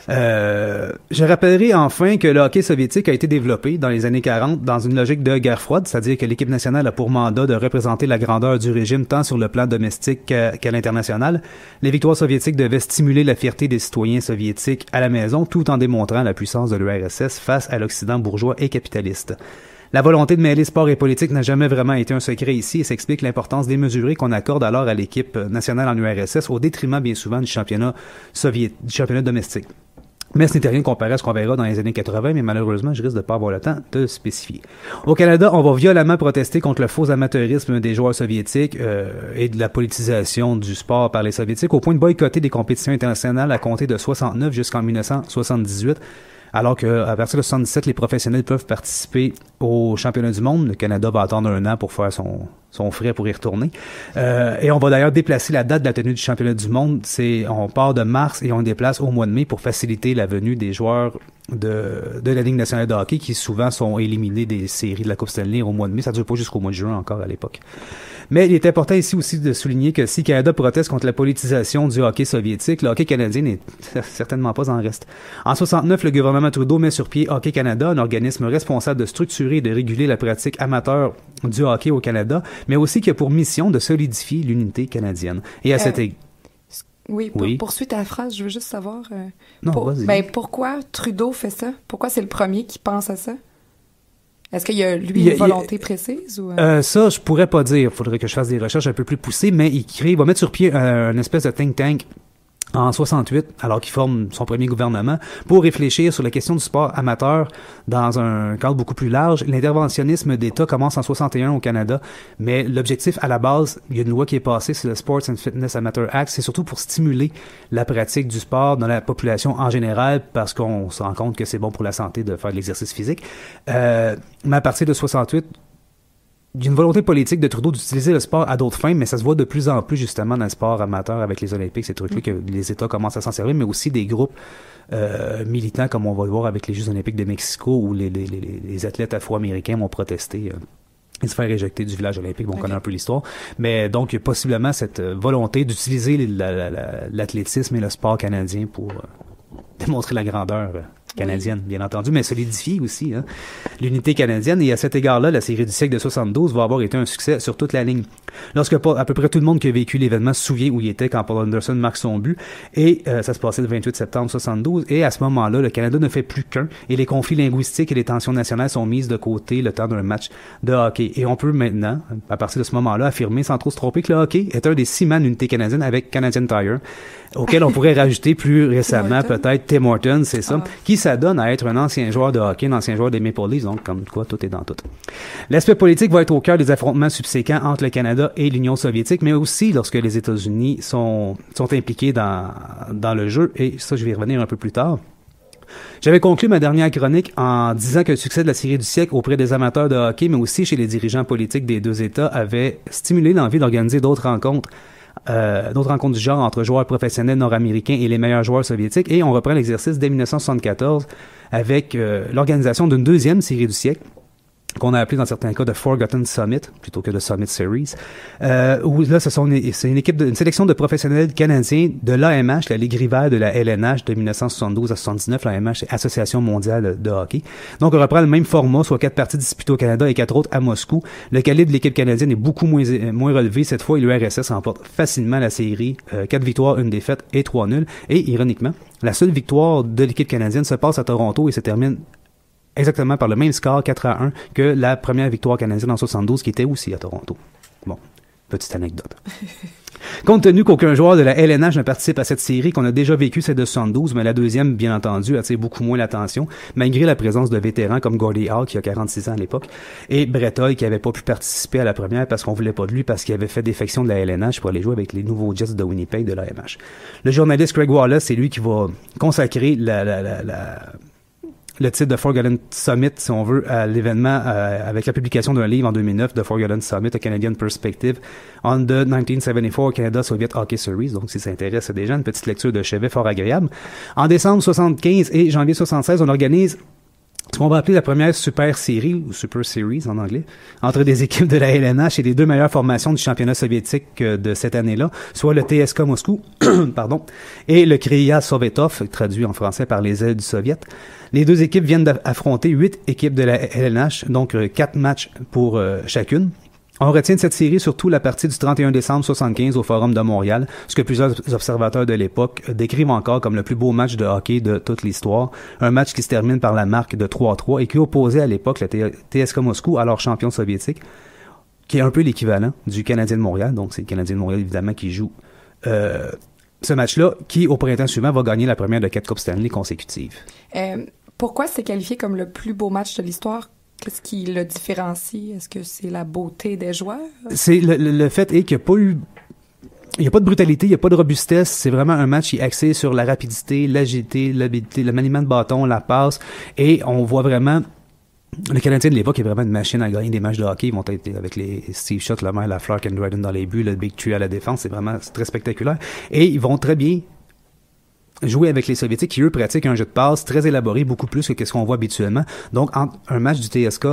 Je rappellerai enfin que le hockey soviétique a été développé dans les années 40 dans une logique de guerre froide, c'est-à-dire que l'équipe nationale a pour mandat de représenter la grandeur du régime tant sur le plan domestique qu'à l'international. Les victoires soviétiques devaient stimuler la fierté des citoyens soviétiques à la maison tout en démontrant la puissance de l'URSS face à l'Occident bourgeois et capitaliste. La volonté de mêler sport et politique n'a jamais vraiment été un secret ici et s'explique l'importance démesurée qu'on accorde alors à l'équipe nationale en URSS au détriment bien souvent du championnat domestique. Mais ce n'était rien comparé à ce qu'on verra dans les années 80, mais malheureusement, je risque de pas avoir le temps de spécifier. Au Canada, on va violemment protester contre le faux amateurisme des joueurs soviétiques et de la politisation du sport par les soviétiques, au point de boycotter des compétitions internationales à compter de 69 jusqu'en 1978. Alors qu'à partir de 77, les professionnels peuvent participer au championnat du monde. Le Canada va attendre un an pour faire son frais pour y retourner. Et on va d'ailleurs déplacer la date de la tenue du championnat du monde. On part de mars et on déplace au mois de mai pour faciliter la venue des joueurs de la Ligue nationale de hockey qui souvent sont éliminés des séries de la Coupe Stanley au mois de mai. Ça dure pas jusqu'au mois de juin encore à l'époque. Mais il est important ici aussi de souligner que si Canada proteste contre la politisation du hockey soviétique, le hockey canadien n'est certainement pas en reste. En 69, le gouvernement Trudeau met sur pied Hockey Canada, un organisme responsable de structurer et de réguler la pratique amateur du hockey au Canada, mais aussi qui a pour mission de solidifier l'unité canadienne. Et à cette Oui, poursuis ta phrase, je veux juste savoir... non, vas-y. Pourquoi Trudeau fait ça? Pourquoi c'est le premier qui pense à ça? Est-ce qu'il y a, une volonté précise? Ou... ça, je pourrais pas dire. Il faudrait que je fasse des recherches un peu plus poussées, mais il va mettre sur pied une espèce de think tank en 68, alors qu'il forme son premier gouvernement, pour réfléchir sur la question du sport amateur dans un cadre beaucoup plus large. L'interventionnisme d'État commence en 61 au Canada, mais l'objectif à la base, il y a une loi qui est passée, c'est le Sports and Fitness Amateur Act, c'est surtout pour stimuler la pratique du sport dans la population en général, parce qu'on se rend compte que c'est bon pour la santé de faire de l'exercice physique. Mais à partir de 68, y a une volonté politique de Trudeau d'utiliser le sport à d'autres fins, mais ça se voit de plus en plus justement dans le sport amateur avec les Olympiques, ces trucs-là, que les États commencent à s'en servir, mais aussi des groupes militants, comme on va le voir avec les Jeux olympiques de Mexico, où les athlètes afro-américains vont protester et se faire éjecter du village olympique. Bon, on connaît un peu l'histoire. Mais donc, il y a possiblement cette volonté d'utiliser l'athlétisme et le sport canadien pour démontrer la grandeur canadienne, bien entendu, mais solidifier aussi l'unité canadienne. Et à cet égard-là, la série du siècle de 72 va avoir été un succès sur toute la ligne. Lorsque à peu près tout le monde qui a vécu l'événement se souvient où il était quand Paul Anderson marque son but, et ça se passait le 28 septembre 72, et à ce moment-là, le Canada ne fait plus qu'un, et les conflits linguistiques et les tensions nationales sont mises de côté le temps d'un match de hockey. Et on peut maintenant, à partir de ce moment-là, affirmer sans trop se tromper que le hockey est un des ciments d'unité canadienne avec Canadian Tire, auquel on pourrait rajouter plus récemment peut-être Tim Hortons, c'est ça, qui s'adonne à être un ancien joueur de hockey, un ancien joueur des Maple Leafs, donc comme quoi tout est dans tout. L'aspect politique va être au cœur des affrontements subséquents entre le Canada et l'Union soviétique, mais aussi lorsque les États-Unis sont impliqués dans le jeu, et ça je vais y revenir un peu plus tard. J'avais conclu ma dernière chronique en disant que le succès de la série du siècle auprès des amateurs de hockey, mais aussi chez les dirigeants politiques des deux États, avait stimulé l'envie d'organiser d'autres rencontres du genre entre joueurs professionnels nord-américains et les meilleurs joueurs soviétiques, et on reprend l'exercice dès 1974 avec l'organisation d'une deuxième série du siècle qu'on a appelé dans certains cas de Forgotten Summit plutôt que de Summit Series, où là c'est une sélection de professionnels canadiens de l'AMH, la Ligue rivale de la LNH de 1972 à 79. L'AMH, c'est Association mondiale de hockey. Donc on reprend le même format, soit 4 parties disputées au Canada et 4 autres à Moscou. Le calibre de l'équipe canadienne est beaucoup moins relevé cette fois, et l'URSS remporte facilement la série, 4 victoires, 1 défaite et 3 nuls. Et ironiquement, la seule victoire de l'équipe canadienne se passe à Toronto et se termine exactement par le même score, 4-1, que la première victoire canadienne en 72, qui était aussi à Toronto. Bon, petite anecdote. Compte tenu qu'aucun joueur de la LNH ne participe à cette série, qu'on a déjà vécu celle de 72, mais la deuxième, bien entendu, attire beaucoup moins l'attention, malgré la présence de vétérans comme Gordie Howe, qui a 46 ans à l'époque, et Brett Hoyle, qui avait pas pu participer à la première parce qu'on voulait pas de lui, parce qu'il avait fait défection de la LNH pour aller jouer avec les nouveaux Jets de Winnipeg de l'AMH. Le journaliste Craig Wallace, c'est lui qui va consacrer le titre de Forgotten Summit, si on veut, à l'événement avec la publication d'un livre en 2009 de Forgotten Summit, A Canadian Perspective on the 1974 Canada Soviet Hockey Series. Donc, si ça intéresse des gens, une petite lecture de chevet fort agréable. En décembre 75 et janvier 76, on organise ce qu'on va appeler la première Super Série, ou Super Series en anglais, entre des équipes de la LNH et les deux meilleures formations du championnat soviétique de cette année-là, soit le TSK Moscou, pardon, et le Krylia Sovetov, traduit en français par les ailes du Soviet. Les deux équipes viennent d'affronter 8 équipes de la LNH, donc 4 matchs pour chacune. On retient de cette série surtout la partie du 31 décembre 75 au Forum de Montréal, ce que plusieurs observateurs de l'époque décrivent encore comme le plus beau match de hockey de toute l'histoire. Un match qui se termine par la marque de 3-3 et qui opposait à l'époque le TSK Moscou, alors champion soviétique, qui est un peu l'équivalent du Canadien de Montréal. Donc c'est le Canadien de Montréal évidemment qui joue ce match-là, qui au printemps suivant va gagner la première de 4 Coupes Stanley consécutives. Pourquoi c'est qualifié comme le plus beau match de l'histoire? Qu'est-ce qui le différencie? Est-ce que c'est la beauté des joueurs? C'est le fait est qu'il n'y a pas eu... Il n'y a pas de brutalité, il n'y a pas de robustesse. C'est vraiment un match qui est axé sur la rapidité, l'agilité, l'habileté, le maniement de bâton, la passe. Et on voit vraiment... Le Canadien de l'époque est vraiment une machine à gagner des matchs de hockey. Ils vont être avec les Steve Shutt, Lemaire, Lafleur, Ken Dryden dans les buts, le Big Tree à la défense. C'est très spectaculaire. Et ils vont très bien jouer avec les Soviétiques qui, eux, pratiquent un jeu de passe très élaboré, beaucoup plus que ce qu'on voit habituellement. Donc, un match du TSK,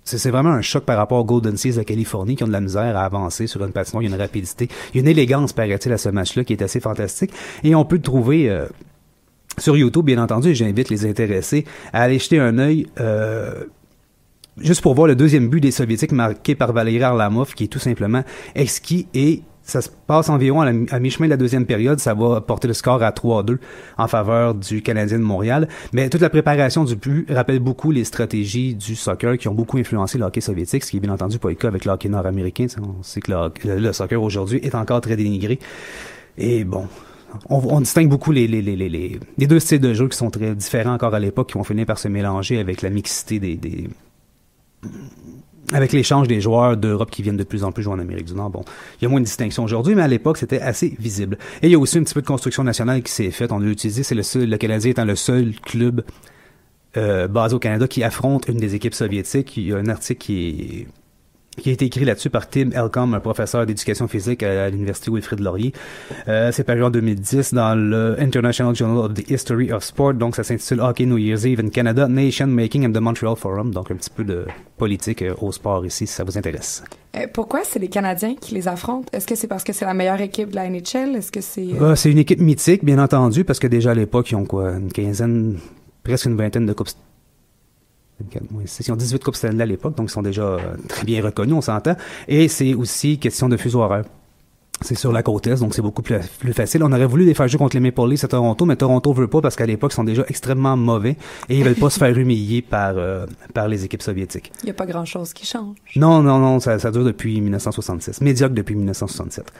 c'est vraiment un choc par rapport aux Golden Seas de Californie qui ont de la misère à avancer sur une patinoire. Il y a une rapidité, il y a une élégance, paraît-il, à ce match-là qui est assez fantastique. Et on peut le trouver sur YouTube, bien entendu, et j'invite les intéressés à aller jeter un œil juste pour voir le deuxième but des Soviétiques marqué par Valéry Arlamov, qui est tout simplement exquis, et ça se passe environ à mi-chemin de la deuxième période. Ça va porter le score à 3-2 en faveur du Canadien de Montréal. Mais toute la préparation du but rappelle beaucoup les stratégies du soccer qui ont beaucoup influencé le hockey soviétique, ce qui est bien entendu pas le cas avec le hockey nord-américain. On sait que le soccer aujourd'hui est encore très dénigré. Et bon, on distingue beaucoup les deux styles de jeu qui sont très différents encore à l'époque, qui vont finir par se mélanger avec la mixité avec l'échange des joueurs d'Europe qui viennent de plus en plus jouer en Amérique du Nord. Bon, il y a moins de distinction aujourd'hui, mais à l'époque, c'était assez visible. Et il y a aussi un petit peu de construction nationale qui s'est faite. On l'a utilisé, le Canadien étant le seul club basé au Canada qui affronte une des équipes soviétiques. Il y a un article qui est qui a été écrit là-dessus par Tim Elcom, un professeur d'éducation physique à l'Université Wilfrid Laurier. C'est paru en 2010 dans le International Journal of the History of Sport, donc ça s'intitule Hockey New Year's Eve in Canada, Nation Making and the Montreal Forum, donc un petit peu de politique au sport ici, si ça vous intéresse. Pourquoi c'est les Canadiens qui les affrontent? Est-ce que c'est parce que c'est la meilleure équipe de la NHL? Est-ce que c'est... C'est une équipe mythique, bien entendu, parce que déjà à l'époque, ils ont une quinzaine, presque une vingtaine de coupes. Ils ont 18 coupes Stanley à l'époque, donc ils sont déjà très bien reconnus, on s'entend. Et c'est aussi question de fuseau horaire. C'est sur la côte est, donc c'est beaucoup plus facile. On aurait voulu les faire jouer contre les Maple Leafs à Toronto, mais Toronto veut pas parce qu'à l'époque, ils sont déjà extrêmement mauvais et ils veulent pas se faire humilier par les équipes soviétiques. Il y a pas grand-chose qui change. Non, ça dure depuis 1966. Médiocre depuis 1967.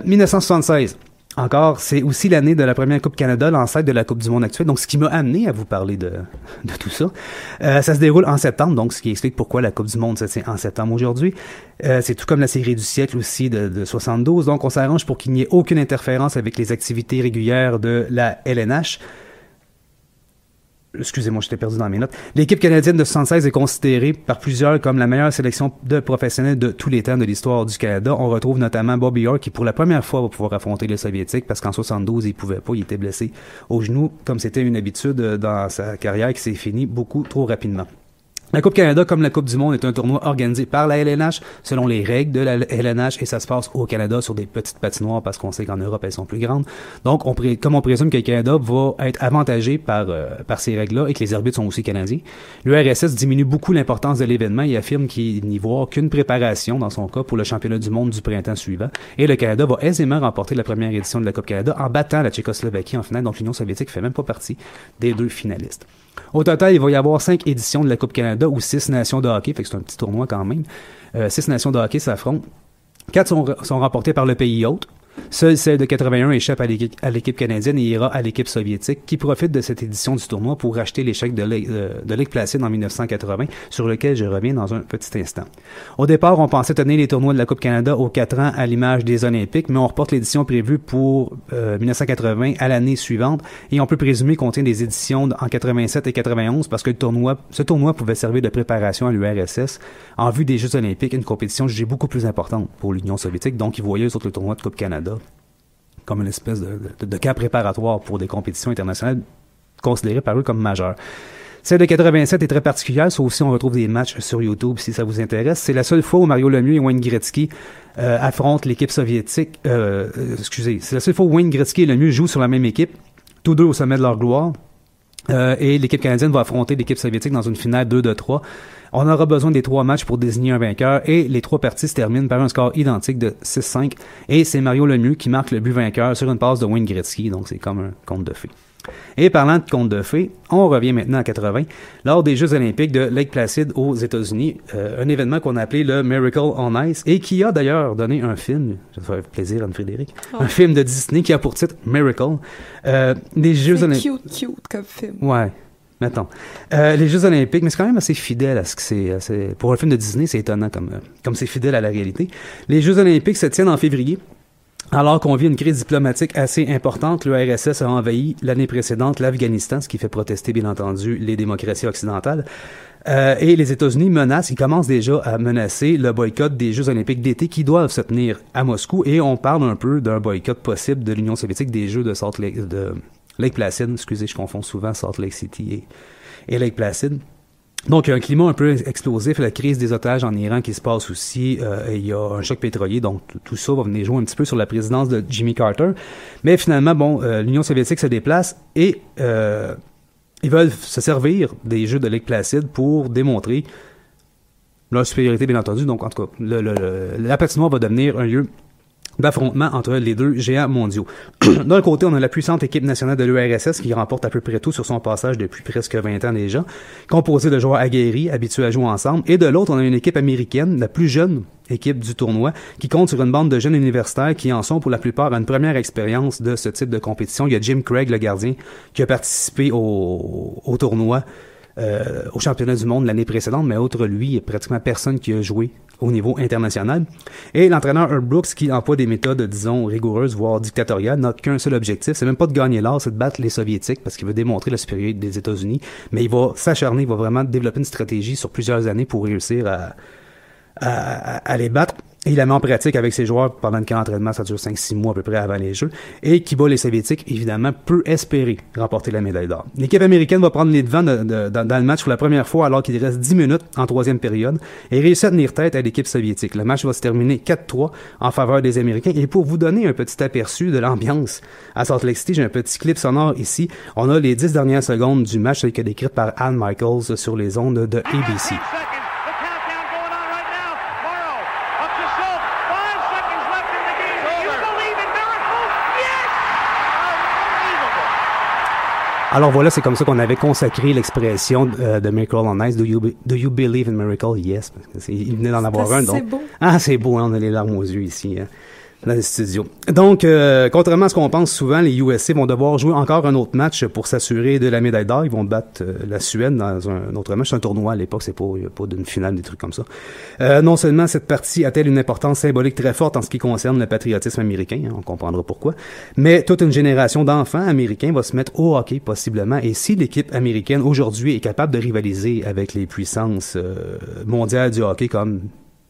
1976. Encore, c'est aussi l'année de la première Coupe Canada, l'ancêtre de la Coupe du Monde actuelle. Donc, ce qui m'a amené à vous parler de tout ça. Ça se déroule en septembre, donc ce qui explique pourquoi la Coupe du Monde se tient en septembre aujourd'hui. C'est tout comme la série du siècle aussi de 72. Donc, on s'arrange pour qu'il n'y ait aucune interférence avec les activités régulières de la LNH. Excusez-moi, j'étais perdu dans mes notes. L'équipe canadienne de 76 est considérée par plusieurs comme la meilleure sélection de professionnels de tous les temps de l'histoire du Canada. On retrouve notamment Bobby Orr qui pour la première fois va pouvoir affronter les Soviétiques parce qu'en 72, il pouvait pas, il était blessé au genou comme c'était une habitude dans sa carrière qui s'est finie beaucoup trop rapidement. La Coupe Canada, comme la Coupe du Monde, est un tournoi organisé par la LNH selon les règles de la LNH et ça se passe au Canada sur des petites patinoires parce qu'on sait qu'en Europe, elles sont plus grandes. Donc, comme on présume que le Canada va être avantagé par ces règles-là et que les arbitres sont aussi canadiens, l'URSS diminue beaucoup l'importance de l'événement et affirme qu'il n'y voit qu'une préparation, dans son cas, pour le championnat du monde du printemps suivant. Et le Canada va aisément remporter la première édition de la Coupe Canada en battant la Tchécoslovaquie en finale. Donc, l'Union soviétique fait même pas partie des deux finalistes. Au total, il va y avoir 5 éditions de la Coupe Canada ou 6 nations de hockey, fait que c'est un petit tournoi quand même. 6 nations de hockey s'affrontent. 4 sont remportées par le pays hôte. Seule celle de 81 échappe à l'équipe canadienne et ira à l'équipe soviétique qui profite de cette édition du tournoi pour racheter l'échec de Lake Placid en 1980 sur lequel je reviens dans un petit instant. Au départ, on pensait tenir les tournois de la Coupe Canada aux 4 ans à l'image des Olympiques, mais on reporte l'édition prévue pour 1980 à l'année suivante et on peut présumer qu'on tient des éditions en 87 et 91 parce que ce tournoi pouvait servir de préparation à l'URSS en vue des Jeux Olympiques, une compétition jugée beaucoup plus importante pour l'Union soviétique, donc ils voyaient sur le tournoi de Coupe Canada comme une espèce de cas préparatoire pour des compétitions internationales considérées par eux comme majeures. Celle de 87 est très particulière, ça aussi on retrouve des matchs sur YouTube si ça vous intéresse. C'est la seule fois où Mario Lemieux et Wayne Gretzky affrontent l'équipe soviétique. C'est la seule fois où Wayne Gretzky et Lemieux jouent sur la même équipe, tous deux au sommet de leur gloire. Et l'équipe canadienne va affronter l'équipe soviétique dans une finale 2-3. On aura besoin des 3 matchs pour désigner un vainqueur et les 3 parties se terminent par un score identique de 6-5 et c'est Mario Lemieux qui marque le but vainqueur sur une passe de Wayne Gretzky, donc c'est comme un conte de fées. Et parlant de conte de fées, on revient maintenant à 80, lors des Jeux olympiques de Lake Placid aux États-Unis, un événement qu'on a appelé le Miracle on Ice et qui a d'ailleurs donné un film, ça fait plaisir Anne-Frédéric, un film de Disney qui a pour titre Miracle. Des Jeux olympiques. Cute comme film. Ouais. Mettons. Les Jeux olympiques, mais c'est quand même assez fidèle à ce que c'est. Pour un film de Disney, c'est étonnant comme c'est fidèle à la réalité. Les Jeux olympiques se tiennent en février. Alors qu'on vit une crise diplomatique assez importante, l'URSS a envahi l'année précédente l'Afghanistan, ce qui fait protester, bien entendu, les démocraties occidentales. Et les États-Unis ils commencent déjà à menacer le boycott des Jeux olympiques d'été qui doivent se tenir à Moscou. Et on parle un peu d'un boycott possible de l'Union soviétique des Jeux de Lake Placid, excusez, je confonds souvent Salt Lake City et Lake Placid. Donc, il y a un climat un peu explosif, la crise des otages en Iran qui se passe aussi, et il y a un choc pétrolier, donc tout ça va venir jouer un petit peu sur la présidence de Jimmy Carter. Mais finalement, l'Union soviétique se déplace et ils veulent se servir des Jeux de Lake Placid pour démontrer leur supériorité, bien entendu. Donc, en tout cas, la patinoire va devenir un lieu d'affrontement entre les deux géants mondiaux. D'un côté, on a la puissante équipe nationale de l'URSS qui remporte à peu près tout sur son passage depuis presque 20 ans déjà, composée de joueurs aguerris, habitués à jouer ensemble, et de l'autre, on a une équipe américaine, la plus jeune équipe du tournoi, qui compte sur une bande de jeunes universitaires qui en sont pour la plupart à une première expérience de ce type de compétition. Il y a Jim Craig, le gardien, qui a participé au tournoi, au championnat du monde l'année précédente, mais outre lui, il y a pratiquement personne qui a joué au niveau international. Et l'entraîneur Herb Brooks, qui emploie des méthodes, disons, rigoureuses, voire dictatoriales, n'a qu'un seul objectif, c'est même pas de gagner l'or, c'est de battre les Soviétiques, parce qu'il veut démontrer la supériorité des États-Unis, mais il va s'acharner, il va vraiment développer une stratégie sur plusieurs années pour réussir à les battre. Et il la met en pratique avec ses joueurs pendant le camp d'entraînement, ça dure 5-6 mois à peu près avant les Jeux. Et qui bat les Soviétiques, évidemment, peut espérer remporter la médaille d'or. L'équipe américaine va prendre les devants dans le match pour la première fois alors qu'il reste 10 minutes en troisième période et réussit à tenir tête à l'équipe soviétique. Le match va se terminer 4-3 en faveur des Américains. Et pour vous donner un petit aperçu de l'ambiance à Salt Lake City, j'ai un petit clip sonore ici. On a les 10 dernières secondes du match qui est décrite par Ann Michaels sur les ondes de ABC. Alors voilà, c'est comme ça qu'on avait consacré l'expression de Miracle on Ice. Do you believe in miracle? Yes. Il venait d'en avoir un. Donc. Beau. Ah, c'est beau, hein, on a les larmes aux yeux ici. Hein. Dans les studios. Donc, contrairement à ce qu'on pense souvent, les USA vont devoir jouer encore un autre match pour s'assurer de la médaille d'or. Ils vont battre la Suède dans un autre match. C'est un tournoi à l'époque, c'est pas d'une finale, des trucs comme ça. Non seulement cette partie a-t-elle une importance symbolique très forte en ce qui concerne le patriotisme américain, hein, on comprendra pourquoi, mais toute une génération d'enfants américains va se mettre au hockey possiblement. Et si l'équipe américaine aujourd'hui est capable de rivaliser avec les puissances mondiales du hockey comme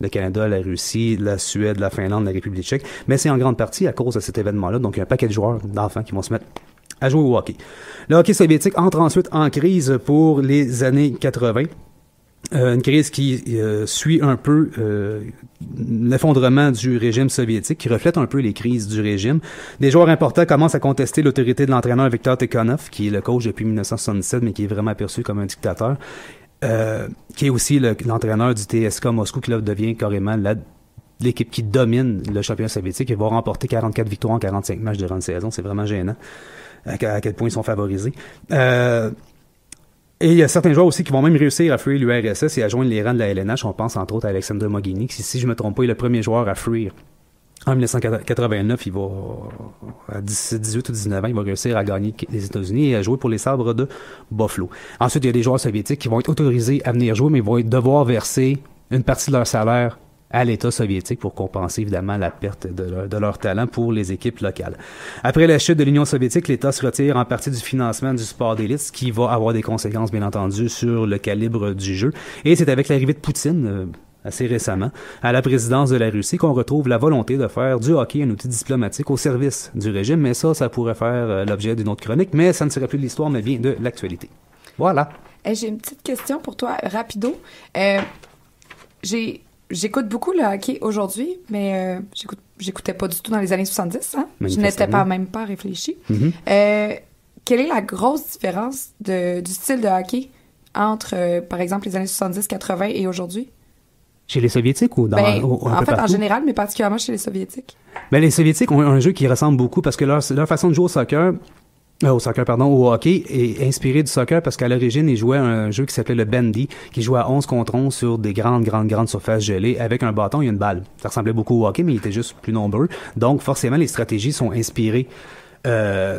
le Canada, la Russie, la Suède, la Finlande, la République tchèque, mais c'est en grande partie à cause de cet événement-là. Donc, il y a un paquet de joueurs, d'enfants qui vont se mettre à jouer au hockey. Le hockey soviétique entre ensuite en crise pour les années 80. Une crise qui suit un peu l'effondrement du régime soviétique, qui reflète un peu les crises du régime. Des joueurs importants commencent à contester l'autorité de l'entraîneur Viktor Tikhonov, qui est le coach depuis 1977, mais qui est vraiment aperçu comme un dictateur. Qui est aussi l'entraîneur du TSK Moscou, qui là devient carrément l'équipe qui domine le championnat soviétique et va remporter 44 victoires en 45 matchs durant une saison. C'est vraiment gênant à quel point ils sont favorisés. Et il y a certains joueurs aussi qui vont même réussir à fuir l'URSS et à joindre les rangs de la LNH. On pense entre autres à Alexander Mogilny, qui, si je me trompe pas, est le premier joueur à fuir. En 1989, il va, à 18 ou 19 ans, il va réussir à gagner les États-Unis et à jouer pour les Sabres de Buffalo. Ensuite, il y a des joueurs soviétiques qui vont être autorisés à venir jouer, mais ils vont devoir verser une partie de leur salaire à l'État soviétique pour compenser évidemment la perte de leur talent pour les équipes locales. Après la chute de l'Union soviétique, l'État se retire en partie du financement du sport d'élite, ce qui va avoir des conséquences, bien entendu, sur le calibre du jeu. Et c'est avec l'arrivée de Poutine, assez récemment, à la présidence de la Russie, qu'on retrouve la volonté de faire du hockey un outil diplomatique au service du régime, mais ça pourrait faire l'objet d'une autre chronique, mais ça ne serait plus de l'histoire, mais bien de l'actualité. Voilà. J'ai une petite question pour toi, rapido. J'écoute beaucoup le hockey aujourd'hui, mais j'écoutais pas du tout dans les années 70, hein? Je n'étais même pas réfléchi. Mm-hmm. Quelle est la grosse différence du style de hockey entre, par exemple, les années 70-80 et aujourd'hui? Chez les Soviétiques ou dans en fait, partout? En général, mais particulièrement chez les Soviétiques. Ben, les Soviétiques ont un jeu qui ressemble beaucoup parce que leur façon de jouer au hockey est inspiré du soccer parce qu'à l'origine, ils jouaient un jeu qui s'appelait le bandy, qui jouait à 11 contre 11 sur des grandes surfaces gelées avec un bâton et une balle. Ça ressemblait beaucoup au hockey, mais ils étaient juste plus nombreux. Donc, forcément, les stratégies sont inspirées du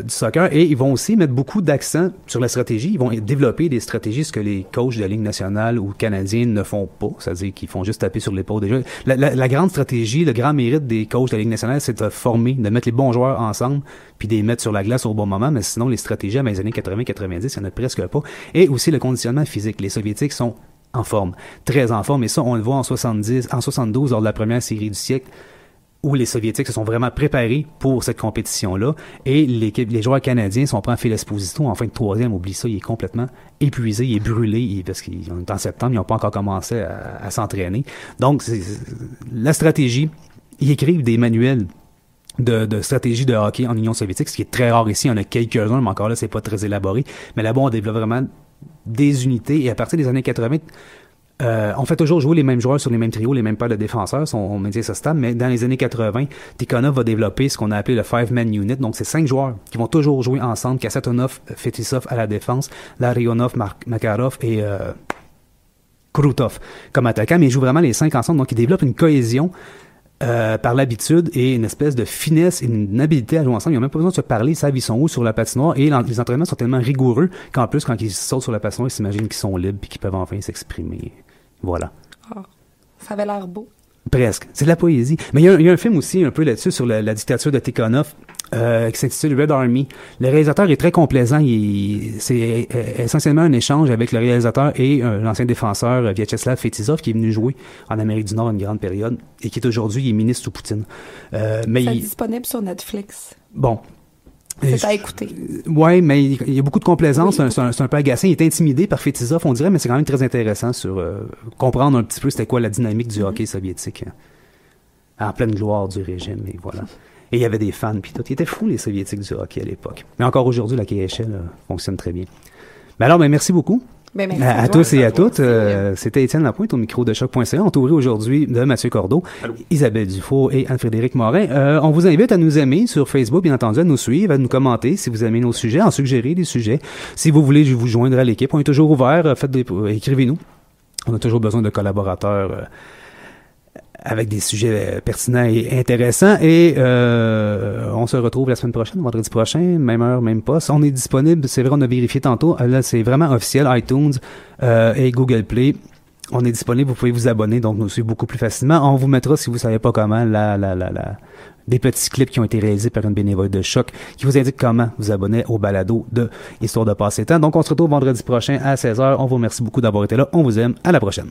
soccer et ils vont aussi mettre beaucoup d'accent sur la stratégie. Ils vont développer des stratégies, ce que les coachs de la Ligue nationale ou canadienne ne font pas, c'est-à-dire qu'ils font juste taper sur l'épaule des joueurs. La grande stratégie, le grand mérite des coachs de la Ligue nationale, c'est de former, de mettre les bons joueurs ensemble puis de les mettre sur la glace au bon moment, mais sinon les stratégies dans les années 80-90, il n'y en a presque pas. Et aussi le conditionnement physique. Les Soviétiques sont en forme, très en forme, et ça on le voit en 72 lors de la première série du siècle, où les Soviétiques se sont vraiment préparés pour cette compétition-là, et les joueurs canadiens sont prêts à Phil Esposito en fin de troisième, oublie ça, il est complètement épuisé, il est brûlé, parce qu'on est en septembre, ils n'ont pas encore commencé à s'entraîner. Donc, la stratégie, ils écrivent des manuels de stratégie de hockey en Union soviétique, ce qui est très rare ici, il y en a quelques-uns, mais encore là, c'est pas très élaboré. Mais là-bas, on développe vraiment des unités, et à partir des années 80, on fait toujours jouer les mêmes joueurs sur les mêmes trios, les mêmes paires de défenseurs, on maintient ça stable, mais dans les années 80, Tikhonov va développer ce qu'on a appelé le 5-man unit, donc c'est 5 joueurs qui vont toujours jouer ensemble, Kassatonov, Fetisov à la défense, Larionov, Makarov et Krutov comme attaquants, mais ils jouent vraiment les 5 ensemble, donc ils développent une cohésion par l'habitude et une espèce de finesse et une habileté à jouer ensemble. Ils n'ont même pas besoin de se parler, ils savent ils sont où sur la patinoire, et les entraînements sont tellement rigoureux qu'en plus, quand ils sautent sur la patinoire, ils s'imaginent qu'ils sont libres et qu'ils peuvent enfin s'exprimer. Voilà. Oh, ça avait l'air beau. Presque. C'est de la poésie. Mais il y a un film aussi un peu là-dessus sur la dictature de Tikhonov qui s'intitule Red Army. Le réalisateur est très complaisant. C'est essentiellement un échange avec le réalisateur et l'ancien défenseur Vyacheslav Fetisov qui est venu jouer en Amérique du Nord une grande période et qui est aujourd'hui ministre sous Poutine. Mais C'est disponible sur Netflix. Bon. C'est à écouter. Ouais, mais il y a beaucoup de complaisance. Oui. C'est un peu agaçant. Il est intimidé par Fetisov, on dirait, mais c'est quand même très intéressant sur comprendre un petit peu c'était quoi la dynamique du hockey soviétique en pleine gloire du régime. Et voilà. Et il y avait des fans, puis tout. Ils étaient fous, les Soviétiques du hockey à l'époque. Mais encore aujourd'hui, la KHL fonctionne très bien. Mais alors, merci beaucoup. Ben, merci À tous et à toutes. C'était Étienne Lapointe au micro de Choc.ca, entouré aujourd'hui de Mathieu Cordeau, Isabelle Dufault et Anne-Frédéric Morin. On vous invite à nous aimer sur Facebook, bien entendu, à nous suivre, à nous commenter si vous aimez nos sujets, à en suggérer des sujets. Si vous voulez vous joindre à l'équipe, on est toujours ouvert. Écrivez-nous. On a toujours besoin de collaborateurs avec des sujets pertinents et intéressants. Et on se retrouve la semaine prochaine, vendredi prochain, même heure, même poste. On est disponible, c'est vrai, on a vérifié tantôt. Là, c'est vraiment officiel, iTunes et Google Play. On est disponible, vous pouvez vous abonner, donc nous suivre beaucoup plus facilement. On vous mettra, si vous savez pas comment, des petits clips qui ont été réalisés par une bénévole de Choc qui vous indiquent comment vous abonner au balado de Histoire de passer temps. Donc, on se retrouve vendredi prochain à 16h. On vous remercie beaucoup d'avoir été là. On vous aime. À la prochaine.